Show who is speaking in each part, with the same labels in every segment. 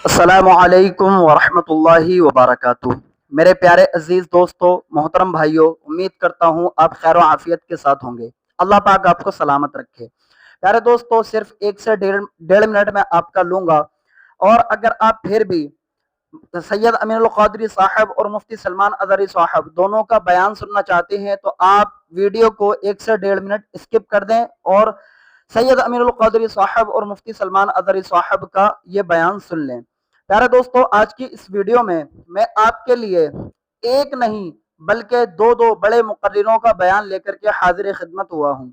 Speaker 1: अस्सलामुअलैकुम वरहमतुल्लाहि वबरकातुह। मेरे प्यारे अजीज दोस्तों, मोहतरम भाइयों, उम्मीद करता हूँ आप खैर आफियत के साथ होंगे। अल्लाह पाक आपको सलामत रखे। प्यारे दोस्तों, सिर्फ एक से डेढ़ मिनट में आपका लूंगा। और अगर आप फिर भी सैयद अमीनुल क़ादरी साहब और मुफ्ती सलमान अज़हरी साहब दोनों का बयान सुनना चाहते हैं तो आप वीडियो को एक से डेढ़ मिनट स्किप कर दें और सैयद अमीनुल क़ादरी साहब और मुफ्ती सलमान अज़हरी साहब का ये बयान सुन लें। प्यारे दोस्तों, आज की इस वीडियो में मैं आपके लिए एक नहीं बल्कि दो दो बड़े मुक़र्रिरों का बयान लेकर के हाजिर खिदमत हुआ हूँ।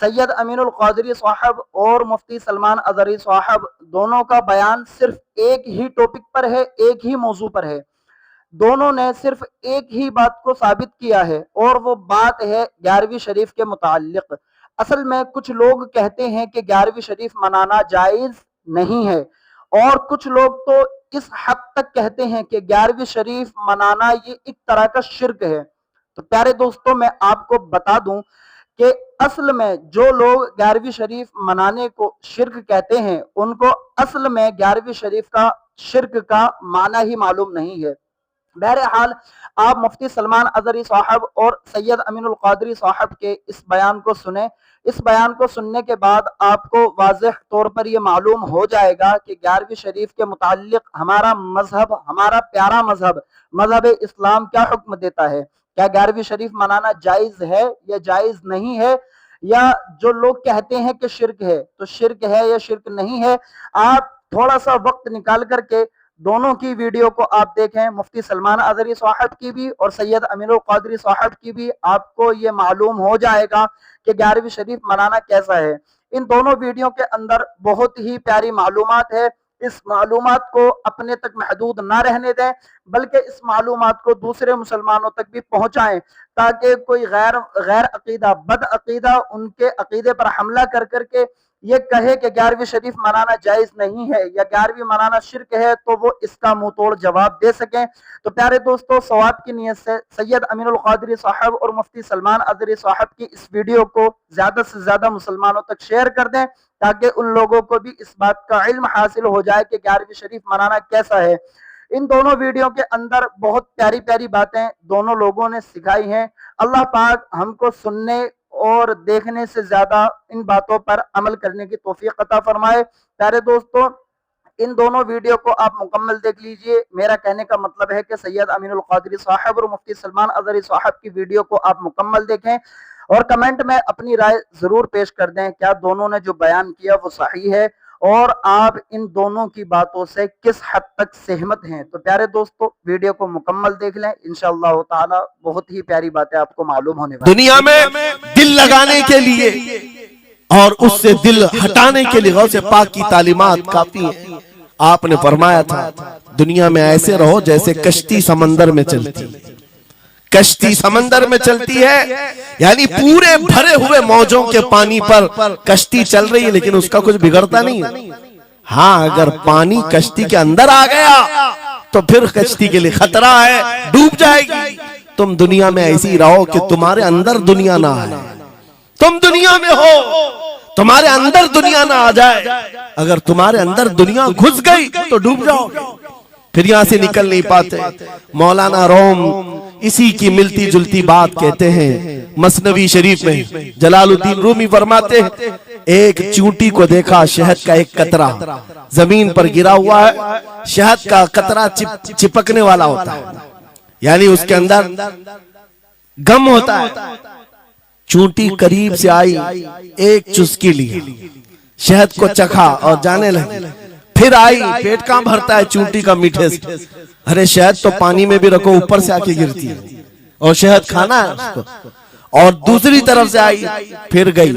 Speaker 1: सैयद अमीनुल क़ादरी साहब और मुफ्ती सलमान अज़हरी साहब दोनों का बयान सिर्फ एक ही टॉपिक पर है, एक ही मौजू पर है। दोनों ने सिर्फ एक ही बात को साबित किया है और वो बात है 11वीं शरीफ के मुताल्लिक। असल में कुछ लोग कहते हैं कि 11वीं शरीफ मनाना जायज नहीं है और कुछ लोग तो इस हद तक कहते हैं कि 11वीं शरीफ मनाना ये एक तरह का शिर्क है। तो प्यारे दोस्तों, मैं आपको बता दूं कि असल में जो लोग 11वीं शरीफ मनाने को शिर्क कहते हैं उनको असल में 11वीं शरीफ का शिर्क का माना ही मालूम नहीं है। बहरहाल आप मुफ्ती सलमान अज़हरी साहब और सैयद अमीनुल क़ादरी साहब के इस बयान को सुने। इस बयान को सुनने के बाद आपको वाज़ेह तौर पर यह मालूम हो जाएगा कि 11वीं शरीफ के मुताल्लिक हमारा मजहब, हमारा प्यारा मजहब मजहब इस्लाम क्या हुक्म देता है। क्या 11वीं शरीफ मनाना जायज है या जायज नहीं है, या जो लोग कहते हैं कि शिर्क है तो शिर्क है या शिर्क नहीं है। आप थोड़ा सा वक्त निकाल करके दोनों की वीडियो को आप देखें, मुफ्ती सलमान अज़हरी साहब की भी और सैयद अमीनुल क़ादरी साहब की भी, आपको ये मालूम हो जाएगा कि 11वीं शरीफ मनाना कैसा है। इन दोनों वीडियो के अंदर बहुत ही प्यारी मालूमात है। इस मालूमात को अपने तक महदूद ना रहने दें बल्कि इस मालूमात को दूसरे मुसलमानों तक भी पहुंचाएं ताकि कोई गैर गैर अकीदा, बद अकीदा उनके अकीदे पर हमला कर करके ये कहे कि 11वीं शरीफ मनाना जायज नहीं है या 11वीं मनाना शिर्क है तो वो इसका मुंह तोड़ जवाब दे सकें। तो प्यारे दोस्तों, सवाब की नीयत से सैयद अमीनुल क़ादरी साहब और मुफ्ती सलमान अज़हरी साहब की इस वीडियो को ज्यादा से ज्यादा मुसलमानों तक शेयर कर दें ताकि उन लोगों को भी इस बात का इल्म हासिल हो जाए कि 11वीं शरीफ मनाना कैसा है। इन दोनों वीडियो के अंदर बहुत प्यारी प्यारी बातें दोनों लोगों ने सिखाई हैं। अल्लाह पाक हमको सुनने और देखने से ज्यादा इन बातों पर अमल करने की तौफीक अता फरमाए। प्यारे दोस्तों, इन दोनों वीडियो को आप मुकम्मल देख लीजिए। मेरा कहने का मतलब है कि सैयद अमीनुल क़ादरी साहब और मुफ्ती सलमान अज़हरी साहब की वीडियो को आप मुकम्मल देखें और कमेंट में अपनी राय जरूर पेश कर दें, क्या दोनों ने जो बयान किया वो सही है और आप इन दोनों की बातों से किस हद तक सहमत हैं। तो प्यारे दोस्तों, वीडियो को मुकम्मल देख लें, इंशाअल्लाह ताला बहुत ही प्यारी बातें आपको मालूम होने वाली।
Speaker 2: दुनिया में दिल लगाने के लिए और उससे दिल हटाने के लिए गौसे पाक की तालीमात काफी है। आपने फरमाया था दुनिया में ऐसे रहो जैसे कश्ती समंदर में चलती। कश्ती समंदर में चलती है यानी पूरे भरे हुए मौजों के पानी पर कश्ती चल रही है लेकिन उसका कुछ बिगड़ता नहीं है। हाँ, अगर पानी कश्ती के अंदर आ गया तो फिर कश्ती के लिए खतरा है, डूब जाएगी। तुम दुनिया में ऐसी ही रहो कि तुम्हारे अंदर दुनिया ना आए। तुम दुनिया में हो, तुम्हारे अंदर दुनिया ना आ जाए। अगर तुम्हारे अंदर दुनिया घुस गई तो डूब जाओ, फिर यहां से निकल नहीं पाते। मौलाना रोम इसी की मिलती जुलती बात कहते हैं। मसनवी शरीफ में जलालुद्दीन रूमी फरमाते हैं, एक चूंटी को देखा, शहद का एक कतरा जमीन पर गिरा हुआ है। शहद का कतरा चिपकने वाला होता है, यानी उसके अंदर गम होता है। चूंटी करीब से आई, एक चुस्की ली, शहद को चखा और जाने लगी। फिर आई, पेट कहां भरता है चूंटी का मीठे से। अरे शहद तो पानी में भी रखो ऊपर से आके गिरती है और शहद खाना है उसको। और दूसरी तरफ से आई, फिर गई,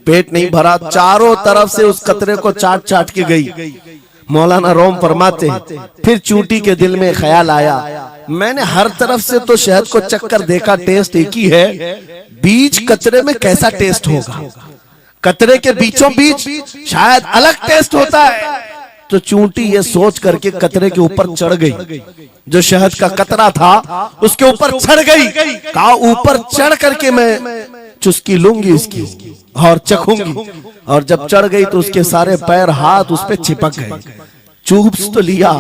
Speaker 2: पेट नहीं भरा, चारों तरफ से उस कतरे को चाट चाट के गई। मौलाना रोम फरमाते हैं फिर चूंटी के दिल में ख्याल आया, मैंने हर तरफ से तो शहद को चक्कर देखा, टेस्ट एक ही है, बीच कतरे में कैसा टेस्ट होगा? कतरे के बीचों बीच शायद अलग टेस्ट होता है। तो चूंटी ये सोच करके कतरे के ऊपर चढ़ गई, जो शहद का कतरा था उसके ऊपर चढ़ गई। कहा ऊपर चढ़ करके मैं चुस्की लूंगी इसकी और चखूंगी। और जब चढ़ गई तो उसके सारे पैर हाथ उस पे चिपक गए। चूप्स तो लिया,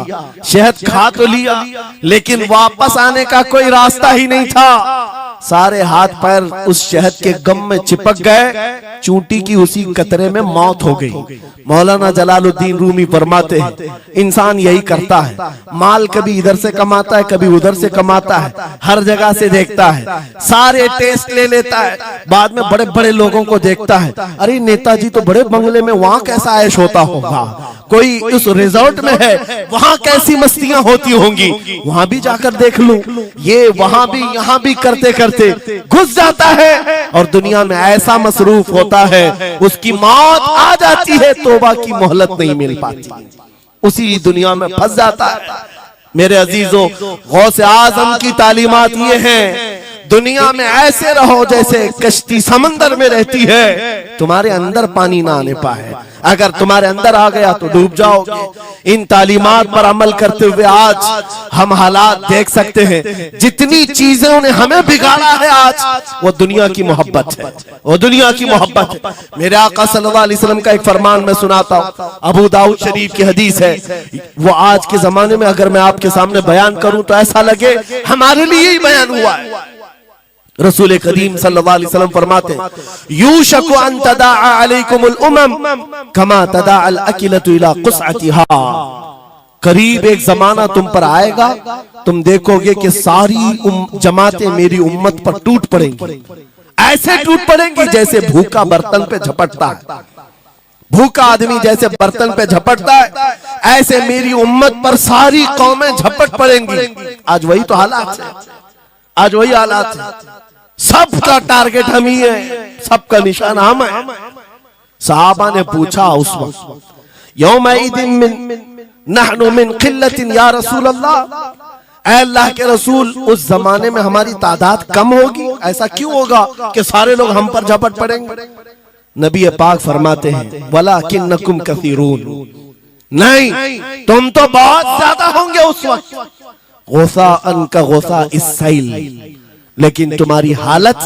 Speaker 2: शहद खा तो लिया, लेकिन वापस आने का कोई रास्ता ही नहीं था। सारे हाथ पैर उस शहद के गम में चिपक गए, चूंटी की उसी कतरे में मौत हो गई। मौलाना जलालुद्दीन रूमी फरमाते हैं इंसान यही करता है, माल कभी इधर से कमाता है, कभी उधर से कमाता है, हर जगह से देखता है, सारे टेस्ट ले लेता है, बाद में बड़े बड़े लोगों को देखता है, अरे नेताजी तो बड़े बंगले में, वहां कैसा ऐश होता होगा, कोई उस रिजॉर्ट में है, वहां कैसी मस्तियां होती होंगी, वहां भी जाकर देख लूं। ये वहां भी यहाँ भी करते करते घुस जाता है और दुनिया में ऐसा मसरूफ होता है, उसकी मौत आ जाती है, तौबा की मोहलत नहीं मिल पाती, उसी दुनिया में फंस जाता है। मेरे अजीजों, गौसे आजम की तालीमात ये हैं, दुनिया में ऐसे रहो जैसे कश्ती समंदर में रहती है, तुम्हारे अंदर पानी ना आने पाए, अगर तुम्हारे अंदर आ गया तो डूब जाओगे। इन तालीमात पर अमल करते हुए आज हम हालात देख सकते हैं, जितनी चीजों ने हमें बिगाड़ा है आज, वो दुनिया की मोहब्बत है, वो दुनिया की मोहब्बत है। मेरे आका सल्लल्लाहु अलैहि वसल्लम का एक फरमान मैं सुनाता हूँ, अबू दाऊद शरीफ की हदीस है, वो आज के जमाने में अगर मैं आपके सामने बयान करूं तो ऐसा लगे हमारे लिए ही बयान हुआ है। रसूल करीम सल्लल्लाहु अलैहि वसल्लम फरमाते हैं, यूशकु अन तदाअ अलैकुमुल उमम कमा तदाअल अकिलतु इला कुसअतिहा, करीब एक जमाना तुम पर आएगा, तुम देखोगे कि सारी जमातें मेरी उम्मत पर टूट पड़ेंगी, ऐसे टूट पड़ेंगी जैसे भूखा बर्तन पे झपटता है, भूखा आदमी जैसे बर्तन पे झपटता है, ऐसे मेरी उम्मत पर सारी कौमें झपट पड़ेंगी। आज वही तो हालात है, आज वही हालात है, सबका टारगेट हम ही है, सबका निशान हम है। सहाबा ने पूछा उस वक्त, यौमइदिन नहनु मिन क़िल्लतिन या रसूल अल्लाह, ऐ अल्लाह के रसूल उस जमाने में हमारी तादाद कम होगी, ऐसा क्यों होगा कि सारे लोग हम पर झपट पड़ेंगे? नबी पाक फरमाते हैं, वलाकिन्नकुम कसीरून, नहीं तुम तो बहुत ज्यादा होंगे उस वक्त, गोसा अनका गोसा इस्साइल, लेकिन तुम्हारी हालत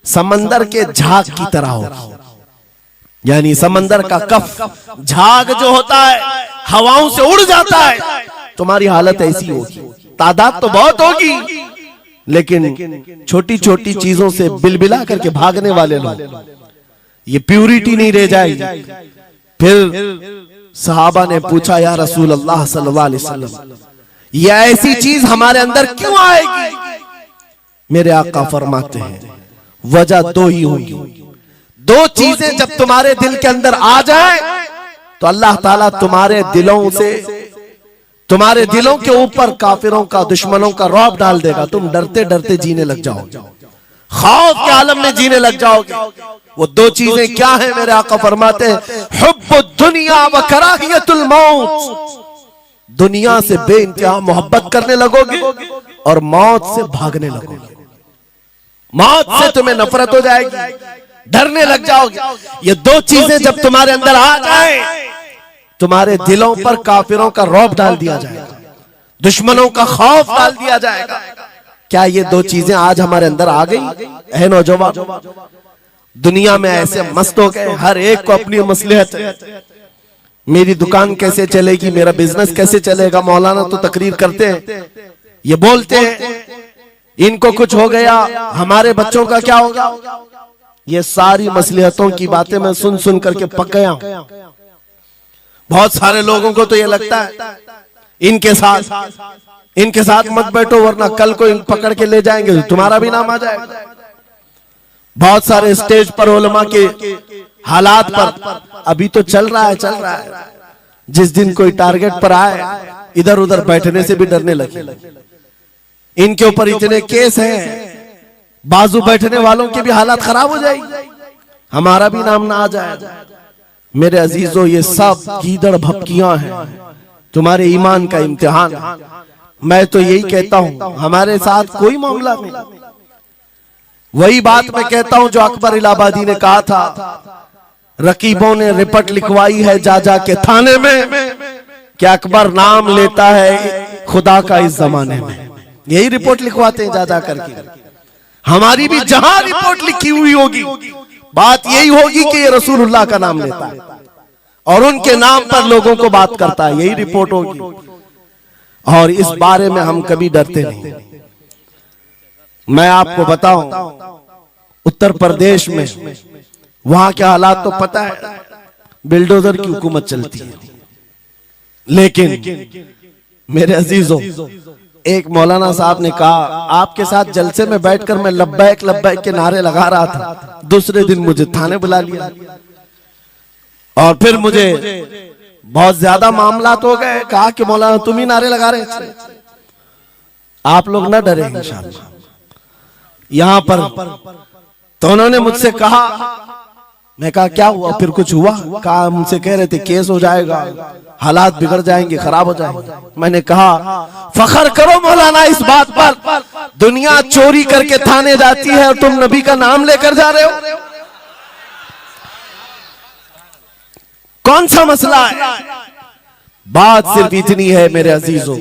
Speaker 2: समंदर के झाग की तरह होगी, यानी समंदर का कफ झाग जो होता है हवाओं से उड़ जाता है, तुम्हारी हालत ऐसी होगी। तादाद तो बहुत होगी, लेकिन छोटी छोटी चीजों से बिलबिला करके भागने वाले लोग, ये प्यूरिटी नहीं रह जाएगी। फिर सहाबा ने पूछा, या रसूल अल्लाह सल्लल्लाहु अलैहि वसल्लम, ये ऐसी चीज हमारे अंदर क्यों आएगी? मेरे आका फरमाते हैं, वजह दो ही होगी, दो चीजें जब तुम्हारे दिल के अंदर आ जाए तो अल्लाह ताला तुम्हारे दिलों से, तुम्हारे दिलों के ऊपर काफिरों का, दुश्मनों का रौब डाल देगा, तुम डरते डरते जीने लग जाओगे, खौफ के आलम में जीने लग जाओगे। वो दो चीजें क्या है? मेरे आका फरमाते हैं, हुब्बुद दुनिया व कराहियतुल मौत, दुनिया से बेइंतहा मोहब्बत करने लगोगे और मौत से भागने लगोगे, मौत से तुम्हें नफरत हो जाएगी, डरने लग जाओगे। ये दो चीजें जब तुम्हारे अंदर आ जाए, तुम्हारे दिलों पर काफिरों का रौब डाल दिया जाएगा, दुश्मनों का खौफ डाल दिया जाएगा। क्या ये दो चीजें आज हमारे अंदर आ गई? है नौजवान, दुनिया में ऐसे मस्त हो गए, हर एक को अपनी मसलहत है, मेरी दुकान कैसे चलेगी, मेरा बिजनेस कैसे चलेगा। मौलाना तो तकरीर करते हैं, ये बोलते हैं इनको कुछ हो गया, हमारे बच्चों का क्या होगा। ये सारी मसलहतों की बातें मैं सुन सुन करके पक गया हूं। बहुत सारे लोगों को तो ये लगता है इनके साथ मत बैठो, वरना कल को पकड़ के ले जाएंगे, तुम्हारा भी नाम आ जाएगा। बहुत सारे स्टेज पर उलमा के हालात पर अभी तो चल रहा है, जिस दिन कोई टारगेट पर आए इधर उधर बैठने से भी डरने लगे। इनके ऊपर इतने केस हैं, बाजू बैठने वालों के भी हालात खराब हो जाएगी, हमारा भी नाम ना आ जाए। मेरे अजीजों, ये सब गीदड़ भपकियां हैं, तुम्हारे ईमान का इम्तिहान। मैं तो यही कहता हूं, हमारे साथ कोई मामला नहीं। वही बात मैं कहता हूं जो अकबर इलाहाबादी ने कहा था, रकीबों ने रिपोर्ट लिखवाई है जा जा के थाने में कि अकबर नाम लेता है खुदा का इस जमाने में। यही रिपोर्ट लिखवाते हैं जा जा करके। हमारी भी जहां रिपोर्ट लिखी हुई होगी, बात यही होगी कि ये रसूलुल्लाह का नाम लेता है, और उनके नाम पर लोगों को बात करता है, यही रिपोर्ट होगी। और इस बारे में हम कभी डरते नहीं। मैं आपको बताऊं, उत्तर प्रदेश में वहां के हालात तो पता है, बिल्डोजर की हुकूमत चलती है। लेकिन मेरे अजीजों, एक मौलाना साहब ने कहा, आपके साथ जलसे में बैठकर मैं लब्बैक लब्बैक के नारे लगा रहा था, दूसरे दिन मुझे थाने बुला लिया और फिर मुझे बहुत ज्यादा मामला हो गए। कहा कि मौलाना तुम ही नारे लगा रहे थे। आप लोग ना डरे इंशाअल्लाह। यहां पर तो उन्होंने मुझसे कहा, मैं कहा क्या हुआ, फिर कुछ हुआ? कहा मुझसे कह रहे थे केस हो जाएगा, हालात बिगड़ जाएंगे, खराब हो जाएंगे। मैंने कहा फखर करो मौलाना इस बात पर, दुनिया चोरी करके थाने जाती है और तुम नबी का नाम लेकर जा रहे हो, कौन सा मसला है? बात सिर्फ इतनी है मेरे अजीजों,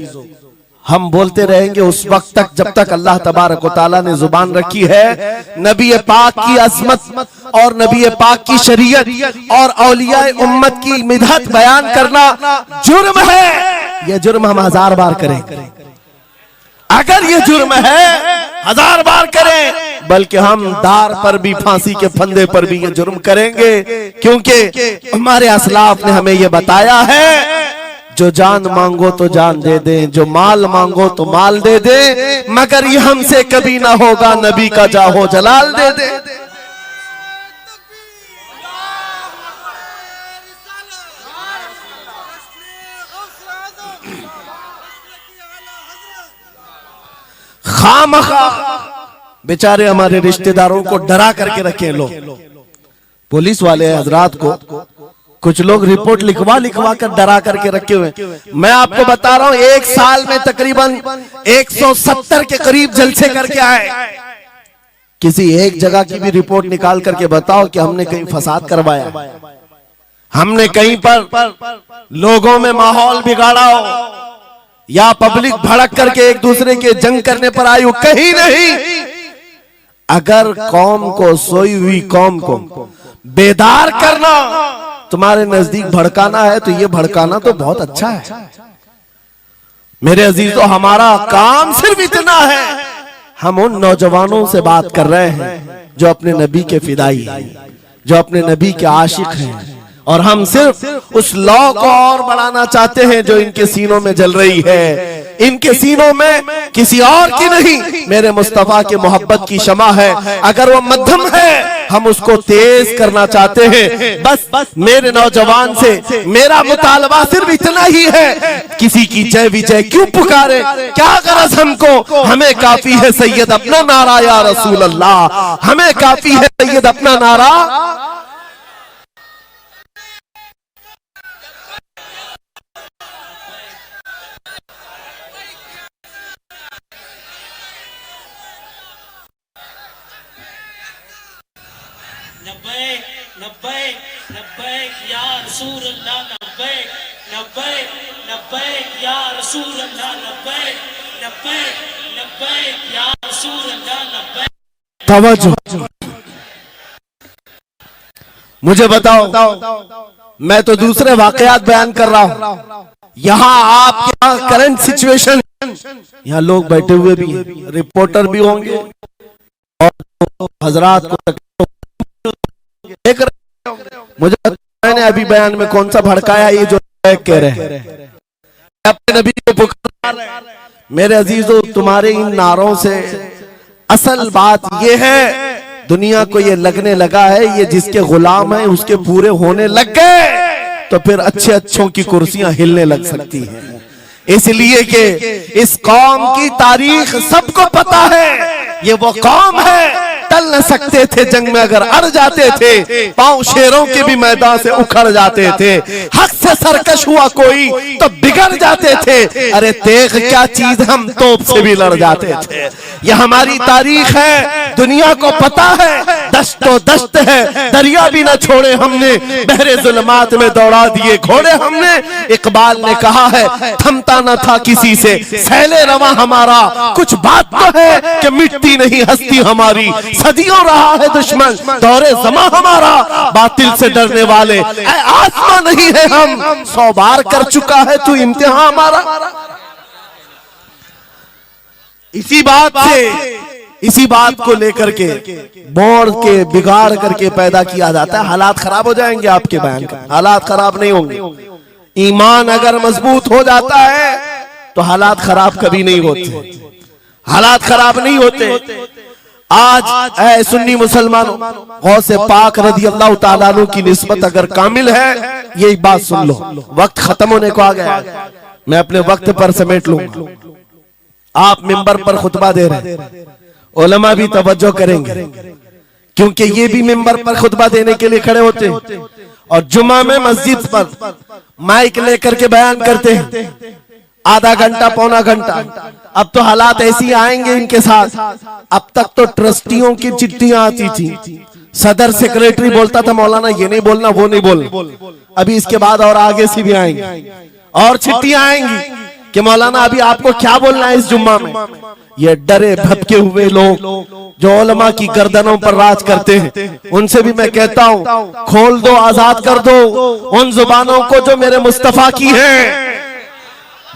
Speaker 2: हम बोलते रहेंगे उस वक्त तक जब तक अल्लाह तबारक व तआला ने जुबान रखी है। नबी पाक की अज़मत और नबी पाक की शरीयत और औलिया उम्मत की मिदहत बयान करना जुर्म है। यह जुर्म हम 1000 बार करें, अगर ये जुर्म है 1000 बार करें, बल्कि हम दार पर भी, फांसी के फंदे पर भी ये जुर्म करेंगे, क्योंकि हमारे असलाफ ने हमें ये बताया है, जो जान मांगो तो जान दे दें, जो माल मांगो तो माल दे दें, मगर ये हमसे कभी ना होगा नबी का जाहो जलाल दे दे। खामखा बेचारे हमारे रिश्तेदारों को डरा करके रखे लोग, पुलिस वाले हजरात को कुछ लोग रिपोर्ट लिखवा कर डरा करके रखे हुए। मैं आपको बता रहा हूं, एक साल में तकरीबन 170 के करीब जलसे करके आए। किसी एक जगह की भी रिपोर्ट निकाल करके बताओ कि हमने कहीं फसाद करवाया, हमने कहीं पर लोगों में माहौल बिगाड़ा हो, या पब्लिक भड़क करके एक दूसरे के जंग करने पर आई हो, कहीं नहीं। अगर कौम को, सोई हुई कौम को बेदार करना तुम्हारे नजदीक भड़काना है, तो ये भड़काना तो बहुत अच्छा है मेरे अजीजों। हमारा काम सिर्फ इतना है, हम उन नौजवानों से बात कर रहे हैं जो अपने नबी के फिदाई हैं, जो अपने नबी के आशिक हैं, और हम सिर्फ उस लौ को और बढ़ाना चाहते हैं जो इनके सीनों में जल रही है। इनके सीनों में किसी और की नहीं, मेरे मुस्तफा के मोहब्बत की शमा है। अगर वो मध्यम है, हम उसको तेज करना चाहते हैं। बस मेरे नौजवान से मेरा मुतालबा सिर्फ इतना ही है, किसी की जय विजय क्यों पुकारे, क्या गरज हमको, हमें काफी है सैयद अपना नारा या रसूल अल्लाह, हमें काफी है सैयद अपना नारा।
Speaker 3: लब्बैक लब्बैक लब्बैक या रसूल अल्लाह, लब्बैक लब्बैक लब्बैक या रसूल अल्लाह, लब्बैक लब्बैक लब्बैक या रसूल अल्लाह, लब्बैक।
Speaker 2: तवज्जो, मुझे बताओ, मैं तो दूसरे वाकयात बयान कर रहा हूं, यहाँ आपके यहाँ करंट सिचुएशन, यहाँ लोग बैठे हुए भी हैं, रिपोर्टर भी होंगे और हजरात को देख रहे होंगे। मुझे मैंने अभी बयान में कौन सा भड़काया, ये जो कह रहे हैं अपने नबी को पुकार रहे हैं। मेरे अजीजों, तुम्हारे इन नारों से असल बात ये है, दुनिया को ये लगने लगा है ये जिसके गुलाम है उसके पूरे होने लग गए, तो फिर अच्छे अच्छों की कुर्सियां हिलने लग सकती हैं। इसलिए कि इस कौम की तारीख सबको पता है, ये वो कौम है, टल न सकते थे जंग में, अगर अड़ जाते थे पांव शेरों के भी मैदान से उखड़ जाते थे, हक से सरकश हुआ कोई तो बिगड़ जाते थे, अरे तेग क्या चीज, हम तोप से भी लड़ जाते थे। यह हमारी तारीख है, दुनिया को पता है, दस्तो दस्त है, दरिया भी न छोड़े हमने, बहरे जुल्मात में दौड़ा दिए घोड़े हमने। इकबाल ने कहा है, थमता न था किसी से सैले रवा हमारा, कुछ बात तो है कि मिटती नहीं हस्ती हमारी, सदियों रहा है दुश्मन, दौरे जमा हमारा बातिल से डरने वाले, आसमां नहीं है हम, 100 बार कर चुका है तू इम्तिहान हमारा। इसी बात को लेकर के बोड़ के बिगाड़ करके पैदा किया जाता है। हालात खराब हो जाएंगे आपके बयान का, हालात खराब नहीं होंगे। ईमान अगर मजबूत हो जाता है तो हालात खराब कभी नहीं होते, हालात खराब नहीं होते। आज ऐ सुन्नी मुसलमानों, गौसे पाक रज़ी अल्लाह ताला अन्हु की निस्बत अगर कामिल है, यही बात सुन लो। वक्त खत्म होने को आ गया, मैं अपने वक्त पर समेट लूंगा। आप मिंबर पर खुतबा दे रहे हैं, उलमा भी तवज्जो करेंगे, क्योंकि ये भी मिंबर पर खुतबा देने के लिए खड़े होते हैं और जुमा में मस्जिद पर माइक लेकर के बयान करते हैं आधा घंटा पौना घंटा। अब तो हालात ऐसी आएंगे इनके साथ। अब तक तो ट्रस्टियों की चिट्ठियां आती थी, सदर सेक्रेटरी बोलता था मौलाना ये नहीं बोलना वो नहीं बोलना। अभी इसके बाद और आगे से भी आएंगी और चिट्ठियां आएंगी कि मौलाना अभी आपको क्या बोलना है इस जुम्मा में। ये डरे भटके हुए लोग जो उलमा की गर्दनों पर राज करते हैं, उनसे भी मैं कहता हूं खोल दो, आजाद कर दो उन जुबानों को जो मेरे मुस्तफा की हैं,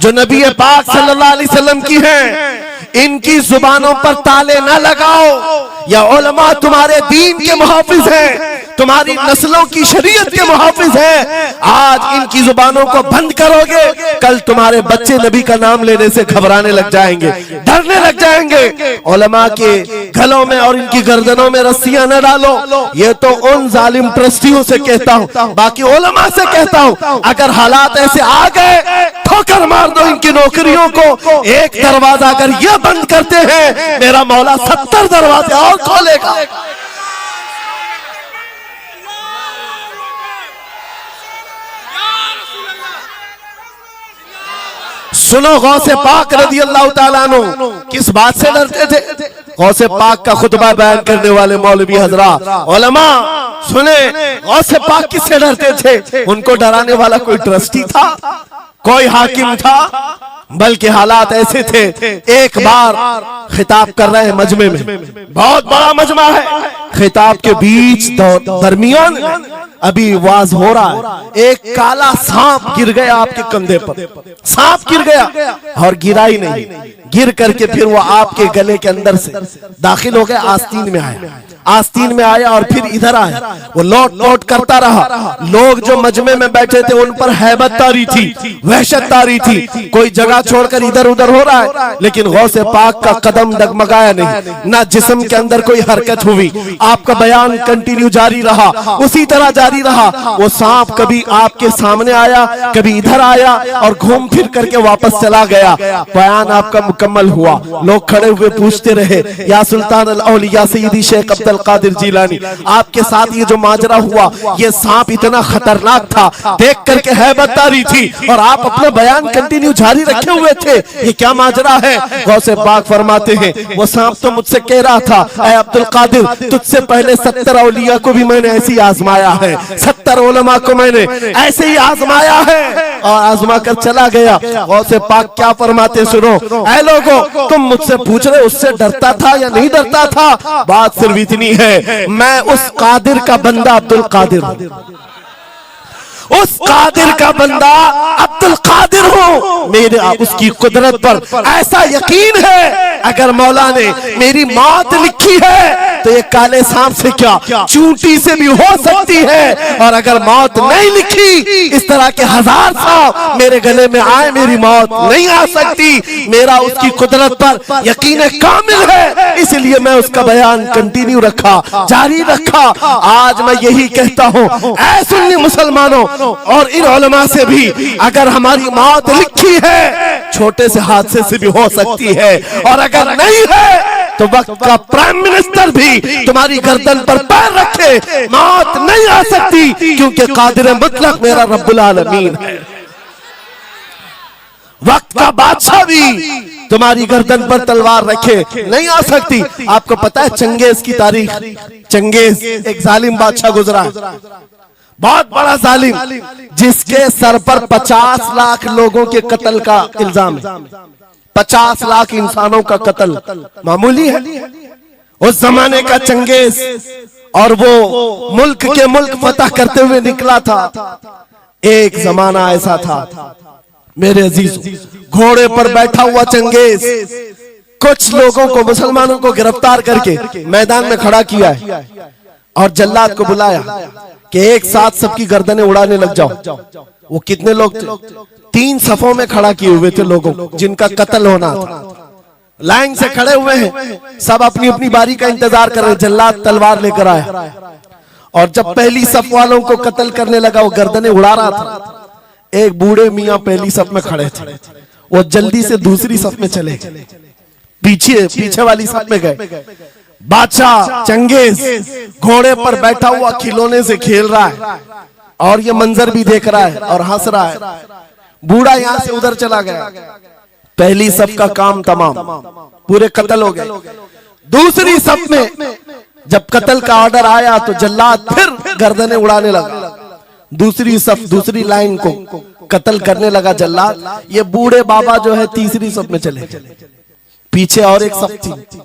Speaker 2: जो नबी पाक सल्लल्लाहु अलैहि वसल्लम की हैं। इनकी जुबानों पर ताले न लगाओ। या उलमा तुम्हारे दीन के मुहाफिज हैं, तुम्हारी नस्लों की शरीयत के मुहाफिज हैं। आज इनकी जुबानों को बंद करोगे, कल तुम्हारे बच्चे नबी का नाम लेने से घबराने लग जाएंगे, डरने लग जाएंगे। उलमा के गलों में और इनकी गर्दनों में रस्सियां न डालो। ये तो उन जालिम ट्रस्टियों से कहता हूं, बाकी उलमा से कहता हूं अगर हालात ऐसे आ गए ठोकर मार दो इनकी नौकरियों को। एक दरवाजा अगर ये बंद करते हैं, मेरा मौला 70 दरवाजे और खोलेगा। सुनो गौसे पाक रज़ी अल्लाह ताला अन्हु किस बात से डरते थे। गौसे पाक का खुतबा बयान करने वाले मौलवी हजरात, उलमा सुने, गौसे पाक किससे डरते थे? उनको डराने वाला कोई ट्रस्टी था, कोई हाकिम था, बल्कि हालात ऐसे थे। एक बार खिताब कर रहे हैं मजमे में, बहुत बड़ा मजमा है, खिताब के बीच दरमियान अभी वाज हो रहा है, एक काला सांप गिर गया आपके कंधे पर। सांप गिर गया और गिरा ही नहीं, गिर करके फिर वो आपके गले के अंदर से दाखिल हो गया, आस्तीन में आया, आस्तीन में आया और फिर इधर आया। वो लौट लौट करता रहा। लोग जो मजमे में बैठे थे उन पर हैबत तारी थी, वहशत तारी थी। कोई जगह छोड़कर इधर उधर हो रहा है, लेकिन गौसे पाक का कदम डगमगाया नहीं, ना जिस्म के अंदर कोई हरकत हुई। आपका बयान कंटिन्यू जारी रहा, उसी तरह जारी रहा। वो सांप कभी आपके सामने आया, कभी इधर आया और घूम फिर करके वापस चला गया। बयान आपका मुकम्मल हुआ। लोग खड़े हुए पूछते रहे, या सुल्तान अल औलिया सय्यदी शेख अब्दुल कादिर जिलानी, आपके साथ ये जो माजरा हुआ, ये सांप इतना खतरनाक था, देख करके हैबत तारी थी और आप अपना बयान कंटिन्यू जारी रखे हुए थे, ये क्या माजरा है? गौसे पाक फरमाते हैं वो सांप तो मुझसे कह रहा था, ऐ अब्दुल कादिर तुझसे पहले 70 औलिया को भी मैंने ऐसे ही आजमाया है, 70 उलमा को मैंने ऐसे ही आजमाया है और आजमा कर चला गया। गौसे पाक क्या फरमाते सुनो, ऐ लोगों तुम मुझसे पूछ रहे उससे डरता था या नहीं डरता था? बात सिर्फ इतनी है, मैं उस कादिर का बंदा अब्दुल कादिर हूं, उस कादिर का बंदा अब्दुल कादिर हूं। मेरे उसकी कुदरत पर ऐसा यकीन है, अगर मौला ने मेरी मौत लिखी है तो ये काले सांप से क्या चूंटी से भी हो सकती है, और अगर मौत नहीं लिखी, इस तरह के 1000 सांप मेरे गले में आए, मेरी मौत नहीं आ सकती। मेरा उसकी कुदरत पर यकीन कामिल है, इसलिए मैं उसका बयान कंटिन्यू रखा, जारी रखा। आज मैं यही कहता हूं, ऐ सुन्नी मुसलमानों और इन उलमा से भी, अगर हमारी मौत लिखी है, छोटे से हादसे से भी हो सकती है, और अगर नहीं है तो वक्त का प्राइम मिनिस्टर भी तुम्हारी गर्दन पर पैर रखे, मौत नहीं आ सकती, क्योंकि कादिर मुतलक मेरा रब्बुल आलमीन है। वक्त का बादशाह भी तुम्हारी गर्दन पर तलवार रखे, नहीं आ सकती। आपको पता है चंगेज की तारीख? चंगेज एक जालिम बादशाह गुजरा, बहुत बड़ा जालिम, जिसके सर पर 50 लाख लोगों के कत्ल का इल्जाम है। 50 लाख इंसानों का कत्ल मामूली है? उस जमाने का चंगेज, और वो मुल्क के मुल्क फतह करते हुए निकला था। एक जमाना ऐसा था मेरे अजीज, घोड़े पर बैठा हुआ चंगेज कुछ लोगों को, मुसलमानों को गिरफ्तार करके मैदान में खड़ा किया है और जल्लाद को बुलाया कि एक साथ सबकी गर्दनें उड़ाने लग जाओ। वो कितने लोग थे? 3 सफों में खड़ा किए हुए थे लोगों को जिनका कत्ल होना था। लाइन से खड़े हुए हैं, सब अपनी अपनी बारी का इंतजार कर रहे हैं। जल्लाद तलवार लेकर आया और जब पहली सफ वालों को कत्ल करने लगा, वो गर्दनें उड़ा रहा था। एक बूढ़े मियां पहली सफ में खड़े थे, वो जल्दी से दूसरी सफ में चले गए, पीछे वाली सफ में गए। बादशाह चंगेज घोड़े पर बैठा हुआ खिलौने से खेल रहा है और ये मंजर भी देख रहा है और हंस रहा है। बूढ़ा यहां से उधर चला गया, पहली सफ का काम तमाम, पूरे कत्ल हो गए। दूसरी सफ में जब कत्ल का ऑर्डर आया तो जल्लाद फिर गर्दनें उड़ाने लगा। दूसरी सफ, दूसरी लाइन को कत्ल करने लगा जल्लाद। ये बूढ़े बाबा जो है तीसरी सफ में चले गए, पीछे और एक सफ थी,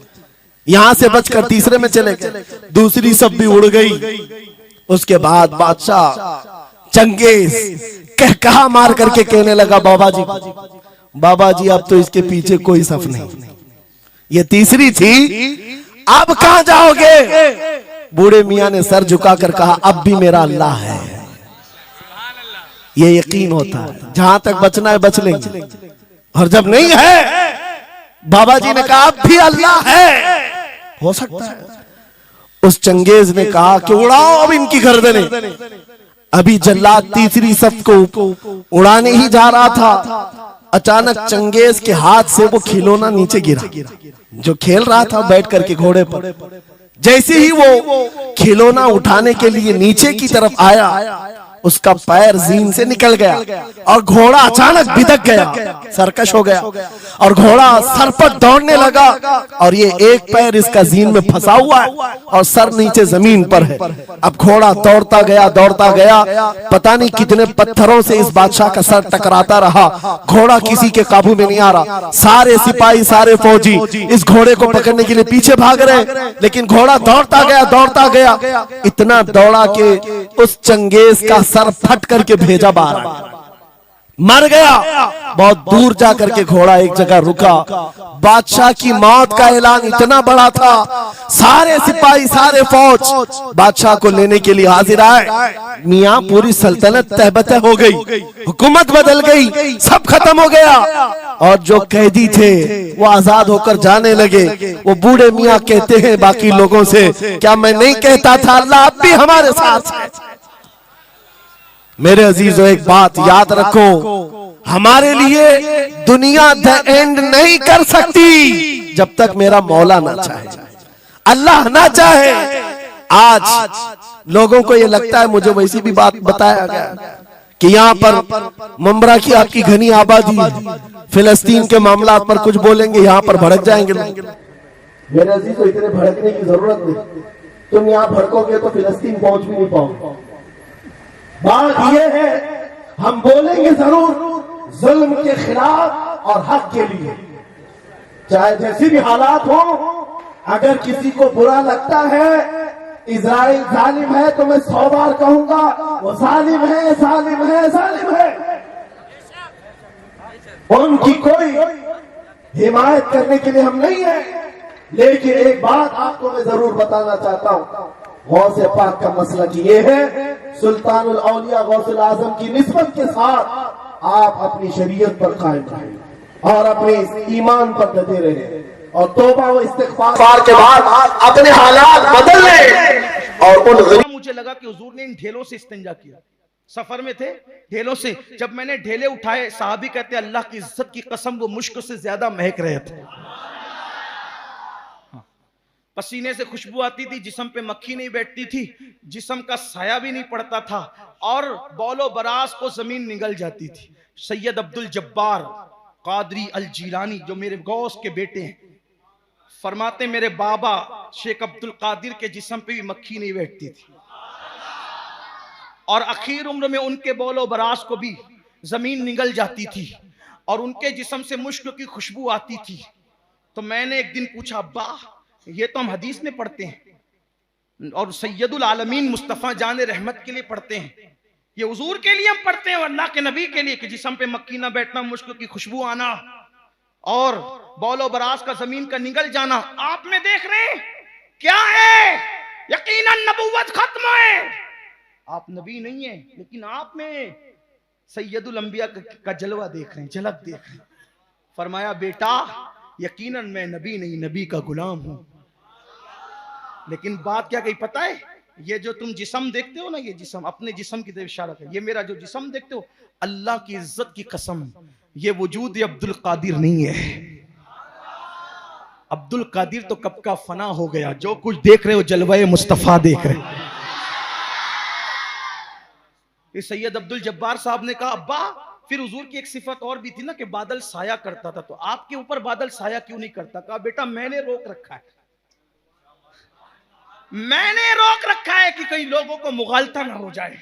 Speaker 2: यहां से बचकर तीसरे में चले गए। दूसरी सफ भी उड़ गई। उसके बाद बादशाह चंगेज कहा मार करके कहने लगा, बाबा जी अब तो इसके पीछे कोई सफ नहीं, ये तीसरी थी, अब कहां जाओगे? बूढ़े मियां ने सर झुकाकर कहा, अब भी मेरा अल्लाह है। ये यकीन होता है, जहां तक बचना है बच लेंगे, और जब नहीं है, बाबा जी ने कहा अब भी अल्लाह है, हो सकता है। उस चंगेज ने कहा कि उड़ाओ अब इनकी गर्दनें। अभी जल्लाद तीसरी सफ को उड़ाने ही जा रहा था, अचानक चंगेज के हाथ से वो खिलौना नीचे गिरा जो खेल रहा था बैठ करके घोड़े पर। जैसे ही वो खिलौना उठाने के लिए नीचे की तरफ आया, उसका पैर जीन से निकल गया और घोड़ा अचानक बिदक गया, सरकश हो गया और घोड़ा सर पर दौड़ने लगा। और ये एक पैर इसका जीन में फंसा हुआ है और सर नीचे जमीन पर है। अब घोड़ा दौड़ता गया, पता नहीं कितने पत्थरों से इस बादशाह का सर टकराता रहा। घोड़ा किसी के काबू में नहीं आ रहा। सारे सिपाही, सारे फौजी इस घोड़े को पकड़ने के लिए पीछे भाग रहे, लेकिन घोड़ा दौड़ता गया, इतना दौड़ा कि उस चंगेज का सर फट करके भेजा बाहर, मर गया। बहुत दूर जाकर के घोड़ा एक जगह रुका। बादशाह की मौत का ऐलान इतना बड़ा था, सारे सिपाही, सारे फौज बादशाह को लेने के लिए हाजिर आए। मियां पूरी सल्तनत तहबतह हो गई, हुकूमत बदल गई, सब खत्म हो गया और जो कैदी थे वो आजाद होकर जाने लगे। वो बूढ़े मियां कहते हैं बाकी लोगों से, क्या मैं नहीं कहता था अल्लाह अब भी हमारे साथ है? मेरे अजीजों, एक बात याद रखो, हमारे लिए दुनिया द एंड नहीं कर सकती जब तक मेरा मौला ना चाहे, अल्लाह ना चाहे। आज लोगों को ये लगता है, मुझे वैसी भी बात बताया गया कि यहाँ पर मुंबरा की आपकी घनी आबादी है, फिलिस्तीन के मामला पर कुछ बोलेंगे यहाँ पर भड़क जाएंगे। मेरे अजीजों, इतने भड़कने की जरूरत नहीं, तुम यहाँ भड़कोगे तो फिलिस्तीन पहुंच भी नहीं पाओगे। बात यह है, हम बोलेंगे जरूर जुल्म के खिलाफ और हक के लिए, चाहे जैसी भी हालात हो। अगर किसी को बुरा लगता है इजराइल जालिम है, तो मैं 100 बार कहूंगा वो जालिम है, जालिम है, जालिम है। उनकी कोई हिमायत करने के लिए हम नहीं है, लेकिन एक बात आपको मैं जरूर बताना चाहता हूं, गौसे पाक का मसला ये है, सुल्तानुल औलिया गौसुल आजम की निस्बत के साथ आप अपनी शरीयत पर कायम रहें और अपने ईमान पर डटे रहे और तौबा व इस्तिग़फ़ार के बाद अपने हालात बदल लें। और उन
Speaker 4: मुझे लगा कि हुजूर ने इन ढेलों से इस्तिंजा किया। सफर में थे, ढेलों से जब मैंने ढेले उठाए, साहबी कहते अल्लाह की इज्जत की कसम वो मुश्क से ज्यादा महक रहे थे। पसीने से खुशबू आती थी, जिस्म पे मक्खी नहीं बैठती थी, जिस्म का साया भी नहीं पड़ता था और बौलो बरास को जमीन निगल जाती थी। सैयद अब्दुल जब्बार कादरी अल जीलानी जो मेरे गौस के बेटे हैं, फरमाते मेरे बाबा शेख अब्दुल कादिर के जिस्म पे भी मक्खी नहीं बैठती थी और आखिर उम्र में उनके बौलो बरास को भी जमीन निगल जाती थी और उनके जिस्म से मुश्क की खुशबू आती थी। तो मैंने एक दिन पूछा, अब्बा ये तो हम हदीस में पढ़ते हैं और सैयदुल आलमीन मुस्तफ़ा जान रहमत के लिए पढ़ते हैं। ये हुजूर के लिए हम पढ़ते हैं, अल्लाह के नबी के लिए कि जिस्म पे मक्खी ना बैठना, मुश्क की खुशबू आना और बौलो बरास का जमीन का निगल जाना। आप में देख रहे हैं क्या है? यकीनन नबुव्वत खत्म है। आप नबी नहीं है, लेकिन आप में सैयदुल अंबिया का जलवा देख रहे हैं, झलक देख रहे हैं। फरमाया बेटा यकीनन मैं नबी नहीं, नबी का गुलाम हूं। लेकिन बात क्या कही पता है? ये जो तुम जिस्म देखते हो ना, ये जिस्म अपने जिस्म की तरफ इशारा कर, ये मेरा जो जिस्म देखते हो, अल्लाह की इज्जत की कसम ये वजूद अब्दुल कादिर नहीं है। अब्दुल कादिर तो कब का फना हो गया। जो कुछ देख रहे हो जलवाए मुस्तफा देख रहे हो। ये सैयद अब्दुल जब्बार साहब ने कहा अब्बा फिर हुजूर की एक सिफत और भी थी ना कि बादल साया करता था, तो आपके ऊपर बादल साया क्यों नहीं करता? कहा बेटा मैंने रोक रखा है, मैंने रोक रखा है कि कई लोगों को मुगालता ना हो जाए।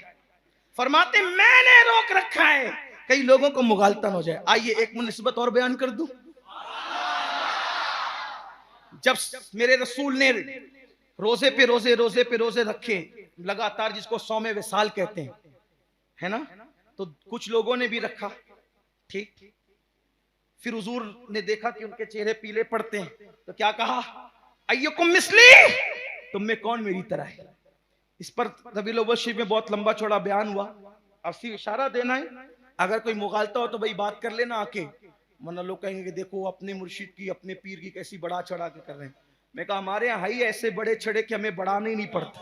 Speaker 4: फरमाते मैंने रोक रखा है कई लोगों को मुगालता ना हो जाए। आइए एक मुनिस्बत और बयान कर दूं। जब मेरे रसूल ने रोजे पे रोजे रोजे पे रोजे रखे लगातार, जिसको सौमे विसाल कहते हैं, है ना, तो कुछ लोगों ने भी रखा, ठीक। फिर हुजूर ने देखा कि उनके चेहरे पीले पड़ते हैं, तो क्या कहा? अय्युकुम मिस्ली, तुम में कौन मेरी तरह है? इस पर रबीउल अव्वल शरीफ में बहुत लंबा चौड़ा बयान हुआ। अब सिर्फ इशारा देना है, अगर कोई मुगालता हो तो भाई बात कर लेना आके, वरना लोग कहेंगे कि देखो अपने मुर्शिद की अपने पीर की कैसी बड़ा चढ़ा के कर रहे हैं। मैं कहा हमारे यहाँ ही ऐसे बड़े चढ़े कि हमें बढ़ाना ही नहीं पड़ता।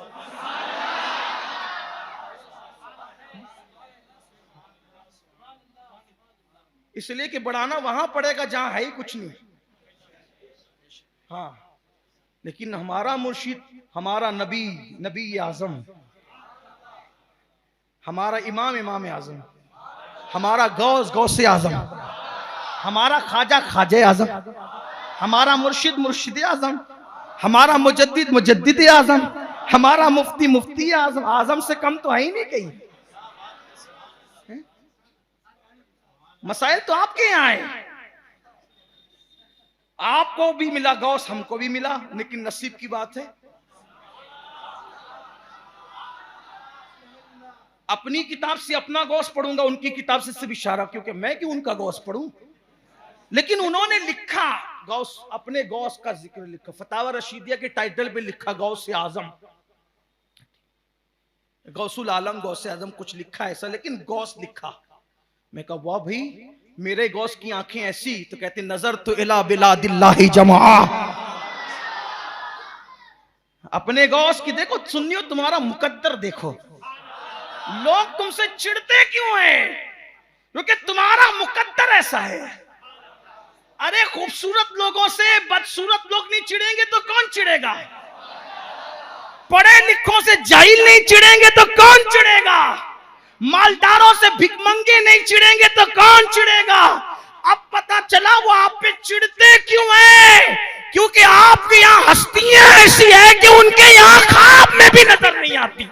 Speaker 4: इसलिए कि बढ़ाना वहां पड़ेगा जहां है ही कुछ नहीं। हाँ, लेकिन हमारा मुर्शिद, हमारा नबी, नबी आजम, हमारा इमाम, इमाम आजम, हमारा गौस, गौसे आजम, हमारा खाजा, खाजे आजम, हमारा मुर्शिद, मुर्शिद आजम, हमारा मुजद्दिद, मुजद्दिद आजम, हमारा मुफ्ती, मुफ्ती आजम। आजम से कम तो है ही नहीं कहीं। मसाइल तो आपके यहाँ है। आपको भी मिला गौस, हमको भी मिला, लेकिन नसीब की बात है। अपनी किताब से अपना गौस पढ़ूंगा, उनकी किताब से सिर्फ इशारा, क्योंकि मैं क्यों उनका गौस पढ़ूं। लेकिन उन्होंने लिखा गौस, अपने गौस का जिक्र लिखा, फतावा रशीदिया के टाइटल पे लिखा गौस आजम, गौसुल आलम, गौसे आजम कुछ लिखा ऐसा, लेकिन गौस लिखा। मैं कहा वाह भाई, मेरे गौस की आंखें ऐसी, तो कहते नजर तो इला बिलादिल्लाहि जमा। अपने गौस की देखो, सुनियो तुम्हारा मुकद्दर देखो। लोग तुमसे चिढ़ते क्यों हैं? क्योंकि तुम्हारा मुकद्दर ऐसा है। अरे खूबसूरत लोगों से बदसूरत लोग नहीं चिढ़ेंगे तो कौन चिढ़ेगा? पढ़े लिखों से जाहिल नहीं चिढ़ेंगे तो कौन चिढ़ेगा? मालदारों से भिखमंगे नहीं चिढ़ेंगे तो कौन चिढ़ेगा? अब पता चला वो आप पे चिढ़ते क्यों हैं? क्योंकि आपके यहाँ हस्तियां ऐसी है कि उनके यहाँ ख्वाब में भी नजर नहीं आती,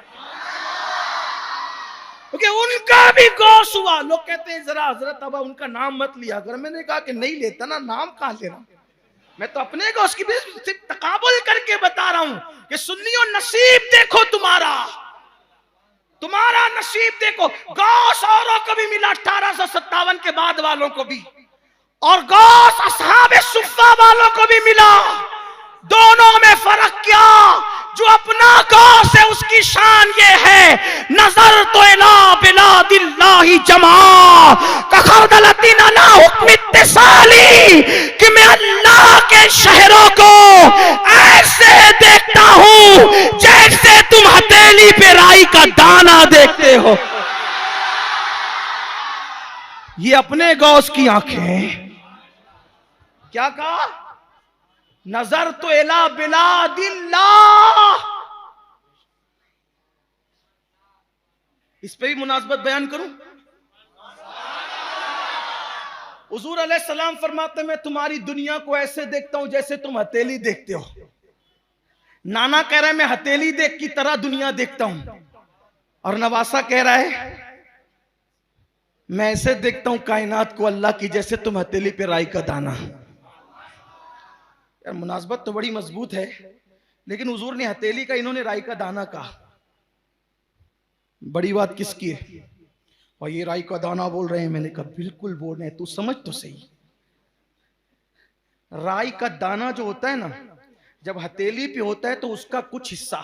Speaker 4: क्योंकि उनका भी गौस हुआ। लोग कहते हैं जरा हजरत अब उनका नाम मत लिया कर। मैंने कहा कि नहीं लेता ना, नाम कहां लेना। मैं तो अपने गौस की भी सिर्फ तकाबुल करके बता रहा हूं कि सुन्नियों नसीब देखो, तुम्हारा नसीब देखो। गौस औरों को भी मिला 1857 के बाद वालों को भी, और गौस असहाबे सुफ्फा वालों को भी मिला। दोनों में फर्क क्या? जो अपना गौस है उसकी शान ये है, नजर तो इला बिलादिल्लाहि जमा कखरदलतिन अला हुक्म इत्तिसाली, कि मैं अल्लाह के शहरों को ऐसे देखता हूं जैसे तुम हथेली पे राई का दाना देखते हो। ये अपने गौस की आंखें। क्या कहा? नजर तो इला बिलादिल्लाह। इस पे भी मुनासबत बयान करूं। हुजूर अलैहिस्सलाम फरमाते मैं तुम्हारी दुनिया को ऐसे देखता हूं जैसे तुम हथेली देखते हो। नाना कह रहा है मैं हथेली देख की तरह दुनिया देखता हूं, और नवासा कह रहा है मैं ऐसे देखता हूं कायनात को अल्लाह की जैसे तुम हथेली पे राई का दाना। यार मुनासबत तो बड़ी मजबूत है, लेकिन हुजूर ने हथेली का, इन्होंने राई का दाना कहा। बड़ी बात किसकी है? और ये राई का दाना बोल रहे हैं। मैंने कहा बिल्कुल बोल रहे हैं, तू समझ तो सही। राई का दाना जो होता है ना, जब हथेली पे होता है तो उसका कुछ हिस्सा,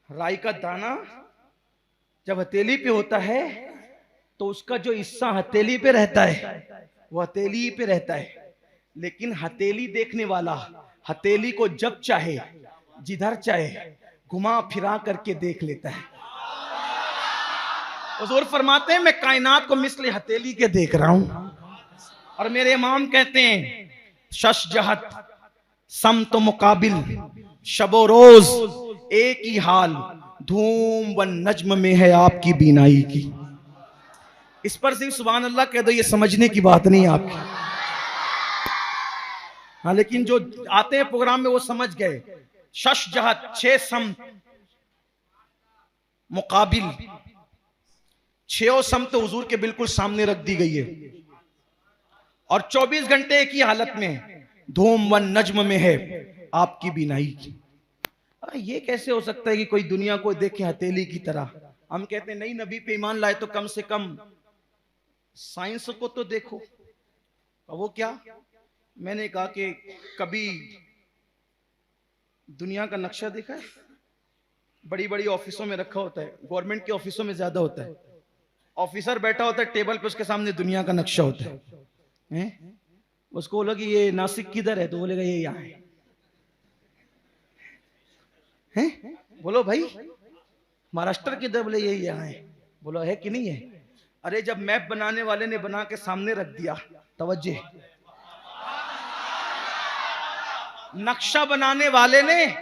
Speaker 4: राई का दाना जब हथेली पे होता है तो उसका जो हिस्सा हथेली पे रहता है वो हथेली पे रहता है, लेकिन हथेली देखने वाला हथेली को जब चाहे जिधर चाहे घुमा फिरा करके देख लेता है। हुजूर फरमाते हैं मैं कायनात को मिस्ल हथेली के देख रहा हूं। और मेरे इमाम कहते हैं शश जहत समत मुकाबिल शबो रोज एक ही हाल, धूम व नज्म में है आपकी बीनाई की। इस पर सिर्फ सुभान अल्लाह कह दो, ये समझने की बात नहीं आपकी। हाँ, लेकिन जो आते हैं प्रोग्राम में वो समझ गए। शश जहत 6 सम मुकाबिल, 6 सम तो हुजूर के बिल्कुल सामने रख दी गई है और 24 घंटे एक ही हालत में धूम व नज्म में है आपकी बीनाई की। ये कैसे हो सकता है कि कोई दुनिया को देखे हथेली की तरह? हम कहते हैं नहीं, नबी पे ईमान लाए तो कम से कम साइंस को तो देखो। वो क्या? मैंने कहा कि कभी दुनिया का नक्शा देखा है? बड़ी बड़ी ऑफिसों में रखा होता है, गवर्नमेंट के ऑफिसों में ज्यादा होता है। ऑफिसर बैठा होता है टेबल पे, उसके सामने दुनिया का नक्शा होता है। उसको बोला कि ये नासिक किधर है, तो बोलेगा ये यहाँ है। बोलो भाई महाराष्ट्र किधर? बोले ये यहाँ है। बोलो है कि नहीं है? अरे जब मैप बनाने वाले ने बना के सामने रख दिया, तवज्जे, नक्शा बनाने वाले ने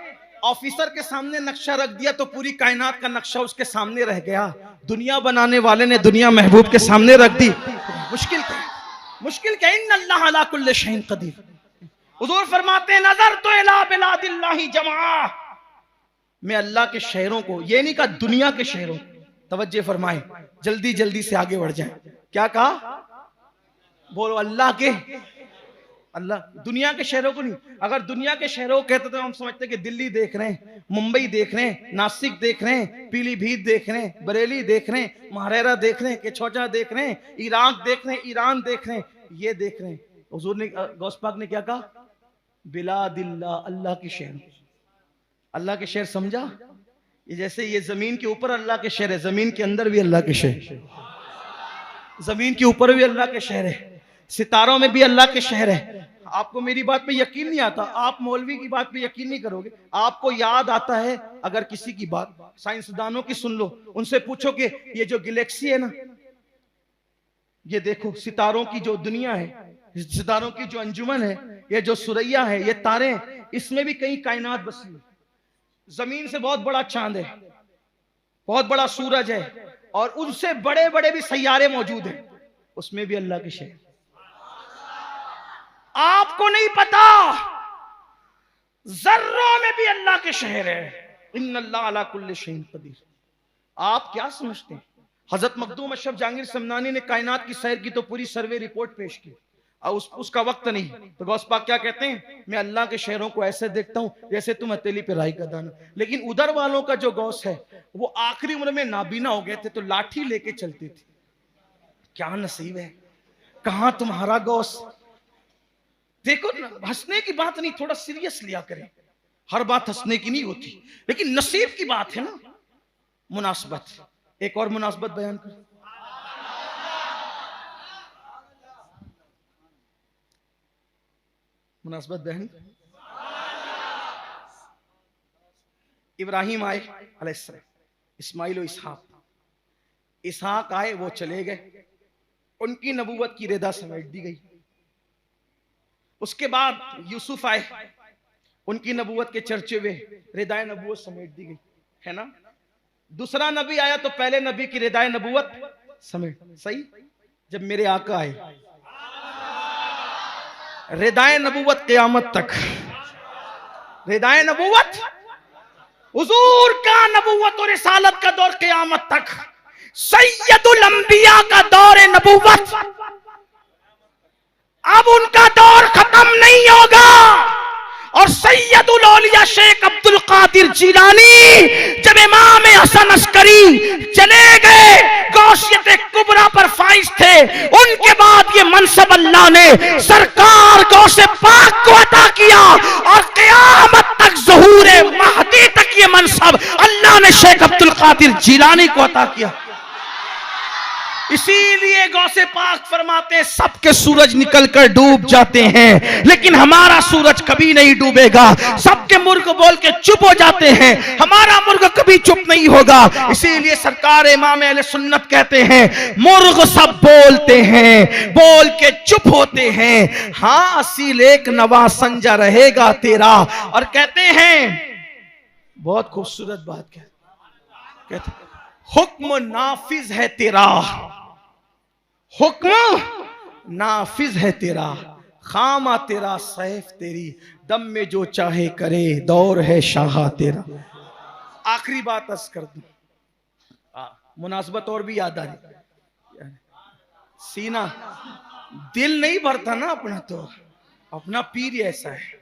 Speaker 4: ऑफिसर के सामने नक्शा रख दिया तो पूरी कायनात का नक्शा उसके सामने रह गया। दुनिया बनाने वाले ने दुनिया महबूब के सामने रख दी। मुश्किल क्या? मुश्किल क्या? इन्नल्लाह अला कुल्लि शैइन कदीर। हुजूर फरमाते हैं नजर तो इला बिलादिल्लाहि जमा, मैं अल्लाह के शहरों को, ये नहीं कहा दुनिया के शहरों, तवज्जे फरमाए, जल्दी जल्दी से आगे बढ़ जाए। क्या कहा? बोलो अल्लाह के, अल्लाह दुनिया के शहरों को नहीं। अगर दुनिया के शहरों को कहते तो हम समझते कि दिल्ली देख रहे हैं, मुंबई देख रहे हैं, नासिक देख रहे हैं, पीलीभीत देख रहे हैं, बरेली देख रहे हैं, महारेरा देख रहे हैं, केछोचा देख रहे हैं, इराक देख रहे हैं, ईरान देख रहे हैं, ये देख रहे हैं। हुजूर ने, गौस पाक ने क्या कहा? बिलादिल्लाह, अल्लाह के शहर। अल्लाह के शहर समझा? ये जैसे ये जमीन के ऊपर अल्लाह के शहर है, जमीन के अंदर भी अल्लाह के शहर, जमीन के ऊपर भी अल्लाह के शहर है, सितारों में भी अल्लाह के शहर है। आपको मेरी बात पे यकीन नहीं आता, आप मौलवी की बात पे यकीन नहीं करोगे। आपको याद आता है अगर किसी की बात साइंसदानों की सुन लो, उनसे पूछो कि ये जो गैलेक्सी है ना, ये देखो सितारों की जो दुनिया है, सितारों की जो अंजुमन है, ये जो सुरैया है, ये तारे हैं, इसमें भी कई कायनात बसी है। जमीन से बहुत बड़ा चांद है, बहुत बड़ा सूरज है, और उनसे बड़े बड़े भी सैयारे मौजूद हैं, उसमें भी अल्लाह के शहर। आपको नहीं पता जर्रों में भी अल्लाह के शहर है। इन्नल्लाह अला कुल्लि शैइन कदीर। आप क्या समझते हैं? हजरत मखदूम अशरफ जहांगीर समनानी ने कायनात की सैर की तो पूरी सर्वे रिपोर्ट पेश की, और उसका वक्त नहीं। तो गौस पाक क्या कहते हैं? मैं अल्लाह के शहरों को ऐसे देखता हूं जैसे तुम हथेली पे राई का दाना। लेकिन उधर वालों का जो गौस है वो आखिरी उम्र में नाबीना हो गए थे तो लाठी लेके चलते थे। क्या नसीब है, कहां तुम्हारा गौस। देखो हंसने की बात नहीं, थोड़ा सीरियस लिया करें, हर बात हंसने की नहीं होती, लेकिन नसीब की बात है ना। मुनासबत, एक और मुनासबत बयान कर। मुनासबत बयान। इब्राहिम आए अलैहिस्सलाम, इस्माइल और इसहाक। इसहाक आए, वो चले गए, उनकी नबूवत की रिदा समेट दी गई। उसके बाद यूसुफ आए, उनकी नबूवत के चर्चे हुए, रिदाए नबूवत समेट दी गई, है ना। दूसरा नबी आया तो पहले नबी की रिदाए नबूवत समेट, सही। जब मेरे आका आए, रिदाए नबूवत क़यामत तक, रिदाए नबूवत, हुजूर का नबूवत और रिसालत का दौर क़यामत तक, सैयदुल अंबिया का दौर नबूवत, अब उनका दौर खत्म नहीं होगा। और सैयदुल औलिया शेख अब्दुल कादिर जिलानी जब इमाम हसन अस्करी चले गए, गौसियत कुबरा पर फाइज थे, उनके बाद ये मनसब अल्लाह ने सरकार गौसे पाक को अता किया और क़यामत तक ज़हूर महदी तक ये मनसब अल्लाह ने शेख अब्दुल कादिर जिलानी को अता किया। इसीलिए गौसे पाक फरमाते हैं सबके सूरज निकलकर डूब जाते हैं लेकिन हमारा सूरज कभी नहीं डूबेगा। सबके मुर्ग बोल के चुप हो जाते हैं, हमारा मुर्ग कभी चुप नहीं होगा। इसीलिए सरकार इमाम अहले सुन्नत कहते हैं मुर्ग सब बोलते हैं, बोल के चुप होते हैं, हाँ असील एक नवा संजा रहेगा तेरा। और कहते हैं बहुत खूबसूरत बात कहते हैं, हुक्म नाफिज है तेरा, हुक्म नाफिज है तेरा, खामा तेरा सैफ तेरी, दम में जो चाहे करे, दौर है शाह तेरा। आखिरी बात अर्ज कर दूं, मुनासबत और भी याद आ रही, सीना दिल नहीं भरता ना अपना, तो अपना पीर ऐसा है,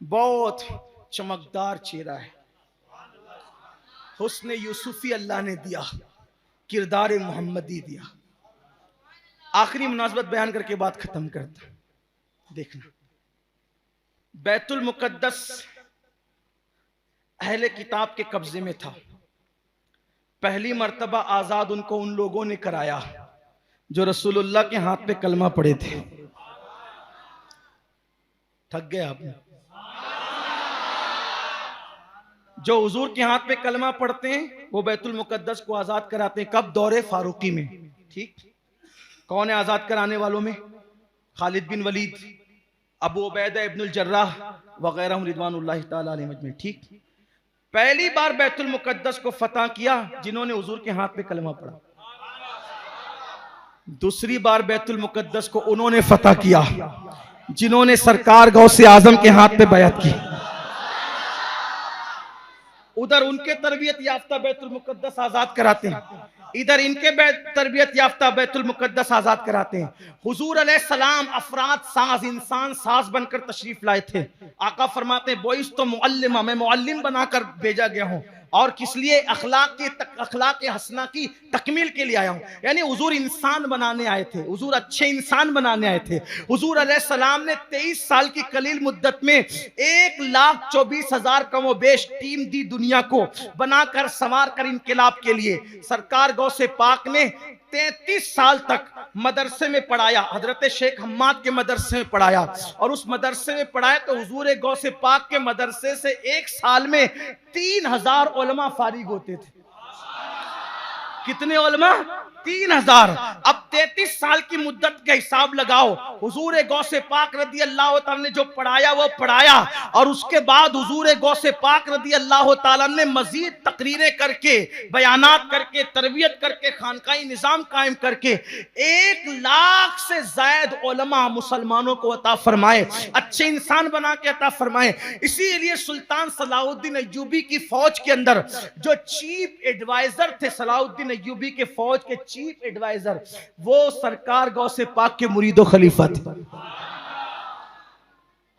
Speaker 4: बहुत चमकदार चेहरा है, हुस्न यूसुफी अल्लाह ने दिया, किरदार मोहम्मदी दिया। आखिरी मुनासबत बयान करके बात खत्म करता। देखना, बैतुल मुकद्दस अहले किताब के कब्जे में था। पहली मर्तबा आजाद उनको उन लोगों ने कराया जो रसूलुल्लाह के हाथ पे कलमा पड़े थे। थक गए आपने? जो हुजूर के हाथ पे कलमा पढ़ते हैं वो बैतुल मुकद्दस को आजाद कराते हैं। कब? दौरे फारूकी में। ठीक, कौन है आजाद कराने वालों में? खालिद बिन वलीद, अबू उबैदा इब्नुल जर्राह वगैरह रिदवानुल्लाहि ताला अलैहिम अजमईन। ठीक, पहली बार बैतुल मुकद्दस को फतह किया जिन्होंने हुजूर के हाथ पे कलमा पढ़ा। दूसरी बार बैतुल मुकद्दस को उन्होंने फतह किया जिन्होंने सरकार गौसे आजम के हाथ पे बैत की। उधर उनके तरबियत याफ्ता बैतुल मुकद्दस आजाद कराते हैं, इधर इनके तरबियत याफ्ता बैतुल मुकद्दस आजाद कराते हैं। हुजूर अलैहिस्सलाम अफराद साज, इंसान साज बनकर तशरीफ लाए थे। आका फरमाते हैं बोइस तो मुअल्लिमा, मैं मुअल्लिम बनाकर भेजा गया हूँ। और किस लिए? अखलाक हसना की तकमील के लिए आया हूँ। यानी हुजूर इंसान बनाने आए थे, हुजूर अच्छे इंसान बनाने आए थे। हुजूर अलैहिस्सलाम ने 23 साल की कलील मुद्दत में 1,24,000 कमो बेश टीम दी दुनिया को, बनाकर संवार कर इनकलाब के लिए। सरकार गौसे पाक ने 33 साल तक मदरसे में पढ़ाया, हजरत शेख हम्माद के मदरसे में पढ़ाया। और उस मदरसे में पढ़ाया तो हुजूर गौसे पाक के मदरसे से एक साल में 3000 उलमा फारिग होते थे। कितने उलमा? 3000। अब 33 साल की मुद्दत का हिसाब लगाओ। हुजूर गौसे पाक रदी अल्लाह ताला ने जो पढ़ाया वो पढ़ाया, और उसके बाद हुजूर गौसे पाक रदी अल्लाह ताला ने मजीद तकरीरें करके, बयानात करके, तरबियत करके, खानकाही निज़ाम कायम करके 1 लाख से ज़ायद उलमा मुसलमानों को अता फरमाए, अच्छे इंसान बना के अता फरमाए। इसीलिए सुल्तान सलाहुद्दीन अय्यूबी की फौज के अंदर जो चीफ एडवाइजर थे, सलाहुद्दीन अय्यूबी के फौज के चीफ एडवाइजर, वो सरकार गौसे पाक के मुरीदो खलीफा थे।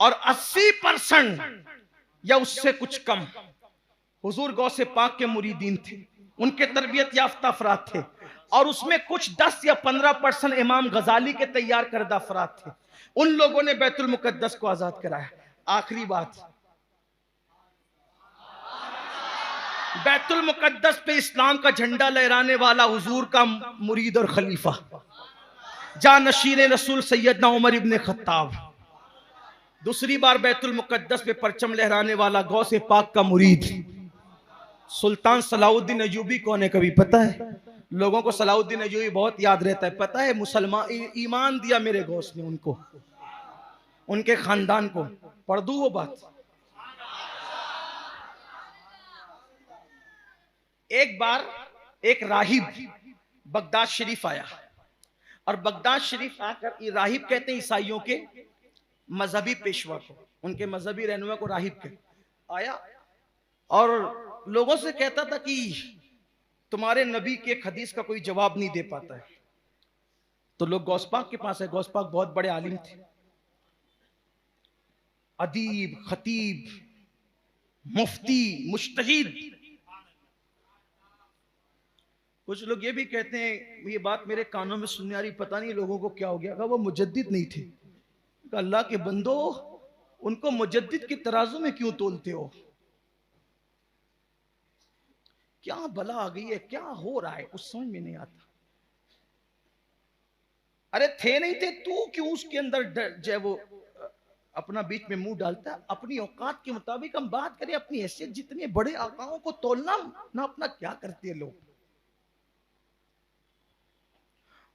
Speaker 4: और 80% या उससे कुछ कम हुजूर गौसे पाक के मुरीदीन थे, उनके तरबियत याफ्ता अफराद थे। और उसमें कुछ 10 या 15% इमाम गजाली के तैयार करदा अफराद थे। उन लोगों ने बैतुल मुकद्दस को आजाद कराया। आखिरी बात, बैतुल मुकद्दस पे इस्लाम का झंडा लहराने वाला हुजूर का मुरीद और खलीफा, जानशीन रसूल सैयदना उमर इब्ने खत्ताब। दूसरी बार बैतुल मुकद्दस पे परचम लहराने वाला गौसे पाक का मुरीद सुल्तान सलाहुद्दीन अय्यूबी कौन है? कभी पता है? लोगों को सलाहुद्दीन अय्यूबी बहुत याद रहता है। पता है? मुसलमान ईमान दिया मेरे गौस ने उनको, उनके खानदान को। पढ़ दूं वो बात? एक बार एक राहिब बगदाद शरीफ आया, और बगदाद शरीफ आकर, ये राहिब कहते हैं ईसाइयों के मजहबी पेशवा को, उनके मजहबी रहनुमा को राहिब कहते। आया और लोगों से कहता था कि तुम्हारे नबी के एक हदीस का कोई जवाब नहीं दे पाता है, तो लोग गौसपाक के पास है। गौसपाक बहुत बड़े आलिम थे, अदीब, खतीब, मुफ्ती, मुज्तहिद। कुछ लोग ये भी कहते हैं, ये बात मेरे कानों में सुनने आ रही, पता नहीं लोगों को क्या हो गया, वो मुजद्दिद नहीं थे। अल्लाह के बंदो, उनको मुजद्दिद की तराजू में क्यों तोलते हो? क्या बला आ गई है, क्या हो रहा है, कुछ समझ में नहीं आता। अरे थे नहीं थे, तू क्यों उसके अंदर जो है वो अपना बीच में मुंह डालता है? अपनी औकात के मुताबिक हम बात करें, अपनी हैसियत जितने बड़े आकाओं को तोलना ना, अपना क्या करते हैं लोग।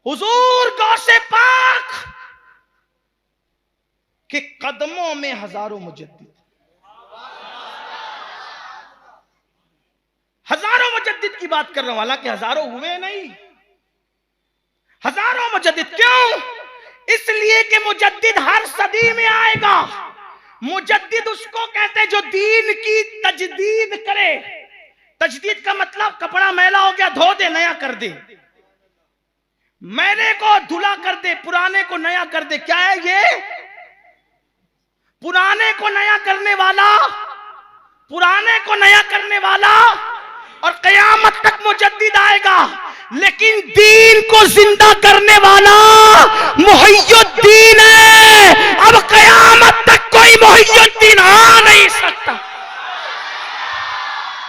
Speaker 4: हुजूर गौसे पाक के कदमों में हजारों मुजद्दिद, हजारों मुजद्दिद की बात कर रहा हूं, हालांकि हजारों हुए नहीं, हजारों मुजद्दिद। क्यों? इसलिए कि मुजद्दिद हर सदी में आएगा। मुजद्दिद उसको कहते हैं जो दीन की तजदीद करे। तजदीद का मतलब कपड़ा मैला हो गया, धो दे, नया कर दे, मैले को धुला कर दे, पुराने को नया कर दे। क्या है ये? पुराने को नया करने वाला, पुराने को नया करने वाला। और कयामत तक मुजद्दिद आएगा, लेकिन दीन को जिंदा करने वाला मुहय्युद्दीन है। अब कयामत तक कोई मुहय्युद्दीन आ नहीं सकता।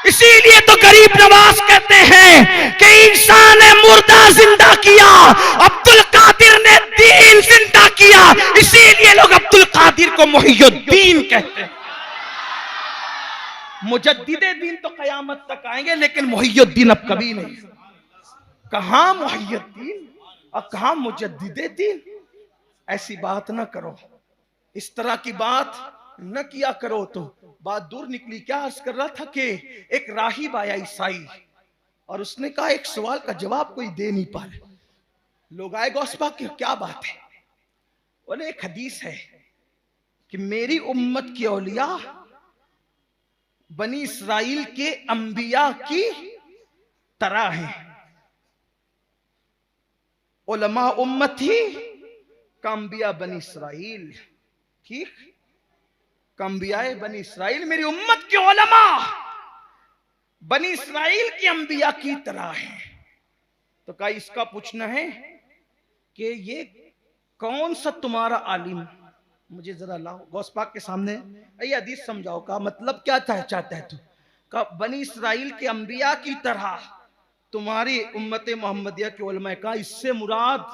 Speaker 4: इसीलिए तो गरीब नवाज कहते हैं कि इंसान ने मुर्दा जिंदा किया, अब्दुल कादिर ने दीन जिंदा किया। इसीलिए लोग अब्दुल कादिर को मुहय्यिद्दीन कहते हैं। मुजद्दिदे दीन तो कयामत तक आएंगे, लेकिन मुहय्यिद्दीन अब कभी नहीं। कहां मुहय्यिद्दीन और कहां मुजद्दिदे दीन? ऐसी बात ना करो, इस तरह की बात न किया करो। तो बात दूर निकली। क्या अर्ज कर रहा था कि एक राहिब आया ईसाई, और उसने कहा एक सवाल का जवाब कोई दे नहीं पा रहे। लोग आए गौसपाक की, क्या बात है? बोले एक हदीस है कि मेरी उम्मत की औलिया बनी इसराइल के अंबिया की तरह है। उलमा उम्मती का अंबिया बनी इसराइल, ठीक, अंबियाए बनी इसराइल, मेरी उम्मत के उलमा बनी इसराइल के अंबिया की तरह है। तो कहा इसका पूछना है कि ये कौन सा तुम्हारा आलिम, मुझे जरा लाओ गौसपाक के सामने, ये हदीस समझाओ। का मतलब क्या चाहता है तू? का बनी इसराइल के अंबिया की तरह तुम्हारी उम्मत मोहम्मदिया के उलमा। का इससे मुराद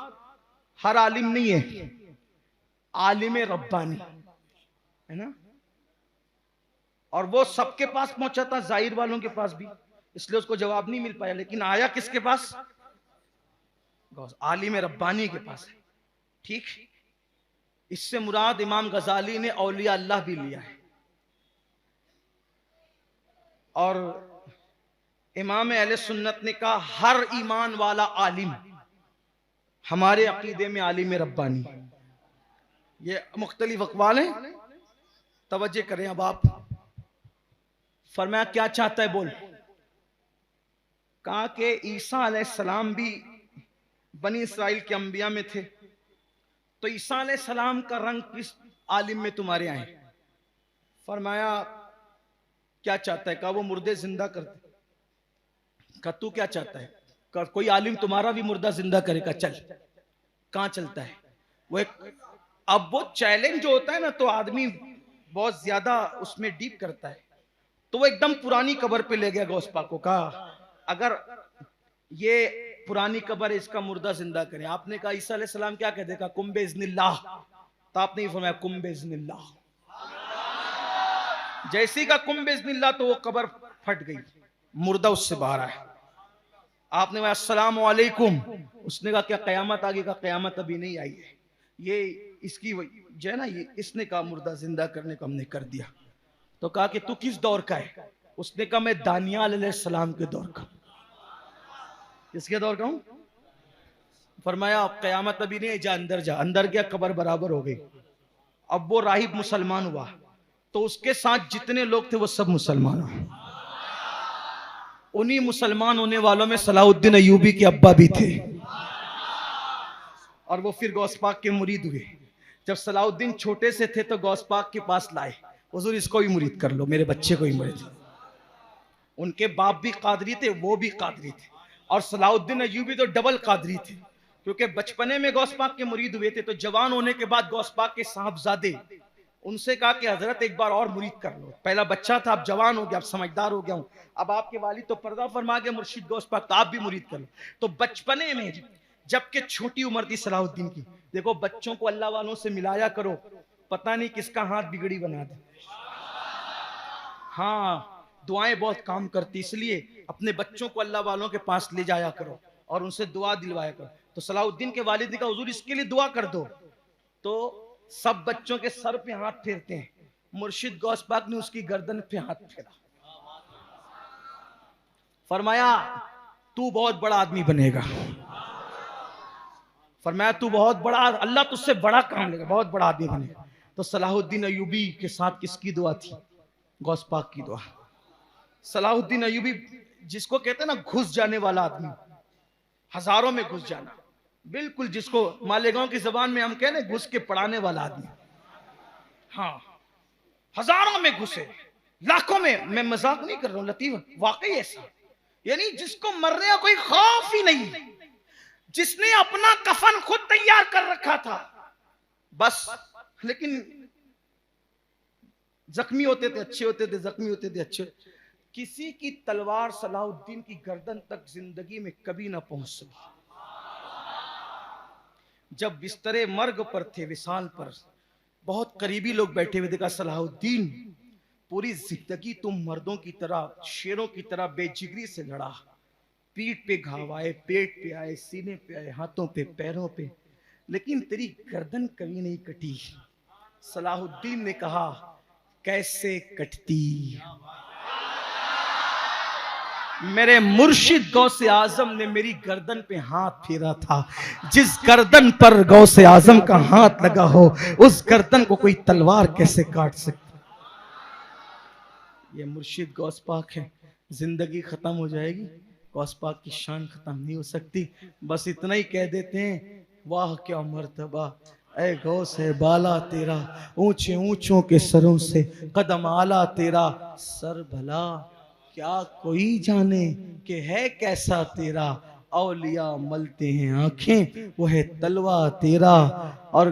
Speaker 4: हर आलिम नहीं है, आलिम रब्बानी है ना। और वो सबके पास पहुंचा था, जाहिर वालों के पास भी, इसलिए उसको जवाब नहीं मिल पाया। लेकिन आया किसके पास? आलिम रब्बानी के पास है, ठीक। इससे मुराद इमाम गजाली ने औलिया अल्लाह भी लिया है। और इमाम अहले सुन्नत ने कहा हर ईमान वाला आलिम हमारे अकीदे में आलिम रब्बानी। ये मुख्तलिफ अक़वाल हैं, तवज्जो करें। अब आप फरमाया क्या चाहता है बोल। कहा कि ईसा अलैहिस्सलाम भी बनी इसराइल के अंबिया में थे, तो ईसा अलैहिस्सलाम का रंग किस आलिम में तुम्हारे आए? फरमाया क्या चाहता है? कहा वो मुर्दे जिंदा करते। कहा तू क्या चाहता है? कहा कोई आलिम तुम्हारा भी मुर्दा जिंदा करेगा। चल, कहां चलता है वो? अब वो चैलेंज जो होता है ना, तो आदमी बहुत ज्यादा उसमें डीप करता है। तो वो एकदम पुरानी कब्र पे ले गया गौसपाक को। कहा अगर ये पुरानी कब्र है, इसका मुर्दा जिंदा करें। आपने कहा ईसा अलैहिस्सलाम क्या कहते? कहा कुम बिइज़्निल्लाह। तो आपने ही फरमाया कुम बिइज़्निल्लाह। जैसी का कुम बिइज़्निल्लाह, तो वो कब्र फट गई, मुर्दा उससे बाहर आया। आपने कहा अस्सलाम वालेकुम। उसने कहा क्या कयामत आ गई? का कयामत अभी नहीं आई है, ये इसकी जो है ना, ये इसने कहा मुर्दा जिंदा करने को हमने कर दिया। तो कहा कि तू किस दौर का है? उसने कहा मैं दानियाल अलैहिस्सलाम के दौर का। किसके दौर का हूं? फरमाया कयामत अभी नहीं, जा अंदर जा। अंदर गया, कब्र बराबर हो गई। अब वो राहिब मुसलमान हुआ, तो उसके साथ जितने लोग थे वो सब मुसलमान हुए। उन्हीं मुसलमान होने वालों में सलाहुद्दीन अय्यूबी के अब्बा भी थे। और वो फिर गौस पाक के मुरीद हुए। जब सलाउद्दीन छोटे से थे तो गौस पाक के पास लाए, हुजूर इसको भी मुरीद कर लो, मेरे बच्चे को ही मुरीद। उनके बाप भी कादरी थे, वो भी कादरी थे, और सलाउद्दीन अय्यूबी तो डबल कादरी थे, क्योंकि बचपने में गौस पाक के मुरीद हुए थे। तो जवान होने के बाद गौस पाक के साहबजादे उनसे कहा कि हजरत एक बार और मुरीद कर लो। पहला बच्चा था, अब जवान हो गया, अब समझदार हो गया हूं, अब आपके वालिद तो पर्दा फरमा गए मुर्शिद गौस पाक, तो आप भी मुरीद कर लो। तो बचपने में जबकि छोटी उम्र थी सलाहुद्दीन की, देखो बच्चों को अल्लाह वालों से मिलाया करो, पता नहीं किसका हाथ बिगड़ी बना दे। हाँ, दुआएं बहुत काम करती, इसलिए अपने बच्चों को अल्लाह वालों के पास ले जाया करो और उनसे दुआ दिलवाया करो। तो सलाहुद्दीन के वालिद ने कहा हुजूर इसके लिए दुआ कर दो। तो सब बच्चों के सर पे हाथ फेरते हैं, मुर्शिद गौस पाक ने उसकी गर्दन पे हाथ फेरा, फरमाया तू बहुत बड़ा आदमी बनेगा, फरमाया तू बहुत बड़ा, अल्लाह तुझसे बड़ा काम लेगा, बहुत बड़ा आदमी बनेगा। तो सलाहुद्दीन अय्यूबी के साथ किसकी दुआ थी? गौस पाक की दुआ। सलाहुद्दीन अय्यूबी जिसको कहते हैं ना घुस जाने वाला आदमी, हजारों में घुस जाना, बिल्कुल जिसको मालेगांव की जबान में हम कहने घुस के पढ़ाने वाला आदमी। हाँ, हजारों में घुसे, लाखों में, मैं मजाक नहीं कर रहा हूं लतीफ, वाकई ऐसा, यानी जिसको मरने का कोई खौफ ही नहीं, जिसने अपना कफन खुद तैयार कर रखा था बस, लेकिन जख्मी होते थे अच्छे होते थे, जख्मी होते थे अच्छे। किसी की तलवार सलाहुद्दीन की गर्दन तक जिंदगी में कभी ना पहुंच सकी। जब बिस्तरे मर्ग पर थे, विशाल पर बहुत करीबी लोग बैठे हुए, देखा सलाहुद्दीन पूरी जिंदगी तुम मर्दों की तरह, शेरों की तरह बेजिगरी से लड़ा, पीठ पे घाव आए, पेट पे आए, सीने पे आए, हाथों पे, पैरों पे, लेकिन तेरी गर्दन कभी नहीं कटी। सलाहुद्दीन ने कहा कैसे कटती? मेरे मुर्शिद गौसे आजम ने मेरी गर्दन पे हाथ फेरा था। जिस गर्दन पर गौसे आजम का हाथ लगा हो, उस गर्दन को कोई तलवार कैसे काट सकती? ये मुर्शिद गौस पाक है। जिंदगी खत्म हो जाएगी, गौस पाक की शान खत्म नहीं हो सकती। बस इतना ही कह देते हैं, वाह क्या मर्तबा ऐ गौस है बाला तेरा, ऊंचे ऊंचों के सरों से कदम आला तेरा, सर भला क्या कोई जाने कि है कैसा तेरा, औलिया मलते हैं आंखें वो है तलवा तेरा, और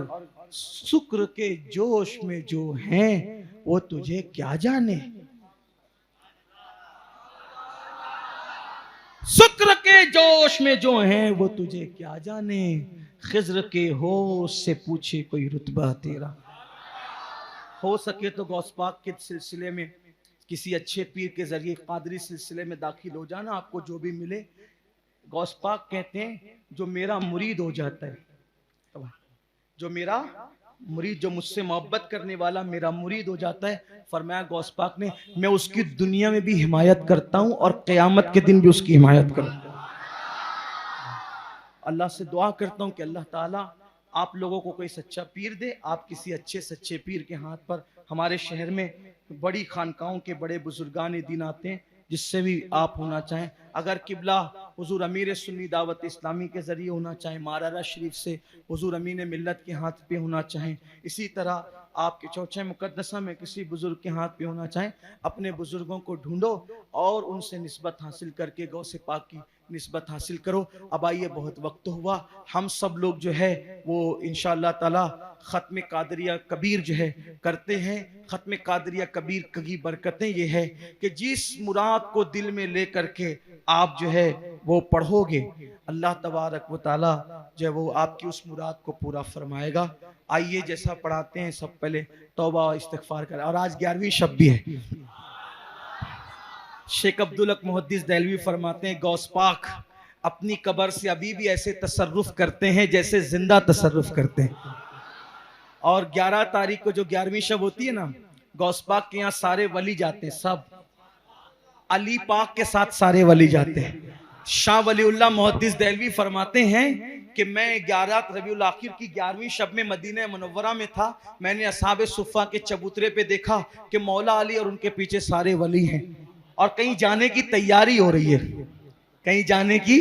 Speaker 4: शुक्र के जोश में जो हैं वो तुझे क्या जाने, शुक्र के जोश में जो हैं वो तुझे क्या जाने, खिज्र के होश से पूछे कोई रुतबा तेरा। हो सके तो गौस पाक के सिलसिले में किसी अच्छे पीर के जरिए कादरी सिलसिले में दाखिल हो जाना, आपको जो भी मिले। गौस पाक कहते हैं जो मेरा मुरीद हो जाता है, जो मेरा मुरीद, जो मुझसे मोहब्बत करने वाला मेरा मुरीद हो जाता है, फरमाया गौस पाक ने, मैं उसकी दुनिया में भी हिमायत करता हूं और क़यामत के दिन भी उसकी हिमायत करूंगा। अल्लाह से दुआ करता हूं कि अल्लाह ताला आप लोगों को कोई सच्चा पीर दे। आप किसी अच्छे सच्चे पीर के हाथ पर, हमारे शहर में बड़ी खानकाहों के बड़े बुजुर्गान दीन आते हैं, जिससे भी आप होना चाहें, अगर किबला हुजूर अमीर सुन्नी दावत इस्लामी के जरिए होना चाहें, मारारा शरीफ से हुजूर अमीन मिल्लत के हाथ पे होना चाहें, इसी तरह आपके चौथे मुकद्दसा में किसी बुजुर्ग के हाथ पे होना चाहें, अपने बुजुर्गों को ढूंढो और उनसे निस्बत हासिल करके गौसे पाक की निस्बत हासिल करो। अब आइए, बहुत वक्त हुआ, हम सब लोग जो है वो इंशाअल्लाह ताला ख़त्म कादरिया कबीर जो है करते हैं। ख़त्म कादरिया कबीर की बरकतें ये है कि जिस मुराद को दिल में ले करके आप जो है वो पढ़ोगे, अल्लाह तबारक व ताला जो है वो आपकी उस मुराद को पूरा फरमाएगा। आइए, जैसा पढ़ाते हैं, सब पहले तौबा इस्तिग़फ़ार करें। और आज 11वीं शब भी है। शेख अब्दुल हक मुहद्दिस देहलवी फरमाते हैं, गौस पाक अपनी कब्र से अभी भी ऐसे तसर्रुफ करते हैं जैसे जिंदा तसर्रुफ करते हैं। और 11 तारीख को जो 11वीं शब होती है ना, गौस पाक के यहाँ सारे वली जाते हैं, सब अली पाक के साथ सारे वली जाते हैं। शाह वलीउल्लाह मुहद्दिस देहलवी फरमाते हैं कि मैं 11 रबीउल आखिर की 11वीं शब में मदीना मुनव्वरा में था। मैंने असहाब सुफ़ा के चबूतरे पे देखा कि मौला अली और उनके पीछे सारे वली हैं और कहीं जाने की तैयारी हो रही है, कहीं जाने की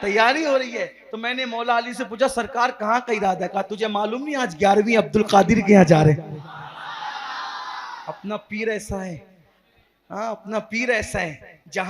Speaker 4: तैयारी हो रही है। तो मैंने मौला अली से पूछा सरकार कहाँ का इरादा? कहा तुझे मालूम नहीं आज 11वीं अब्दुल कादिर के यहाँ जा रहे हैं। अपना पीर ऐसा है, हाँ अपना पीर ऐसा है, जहां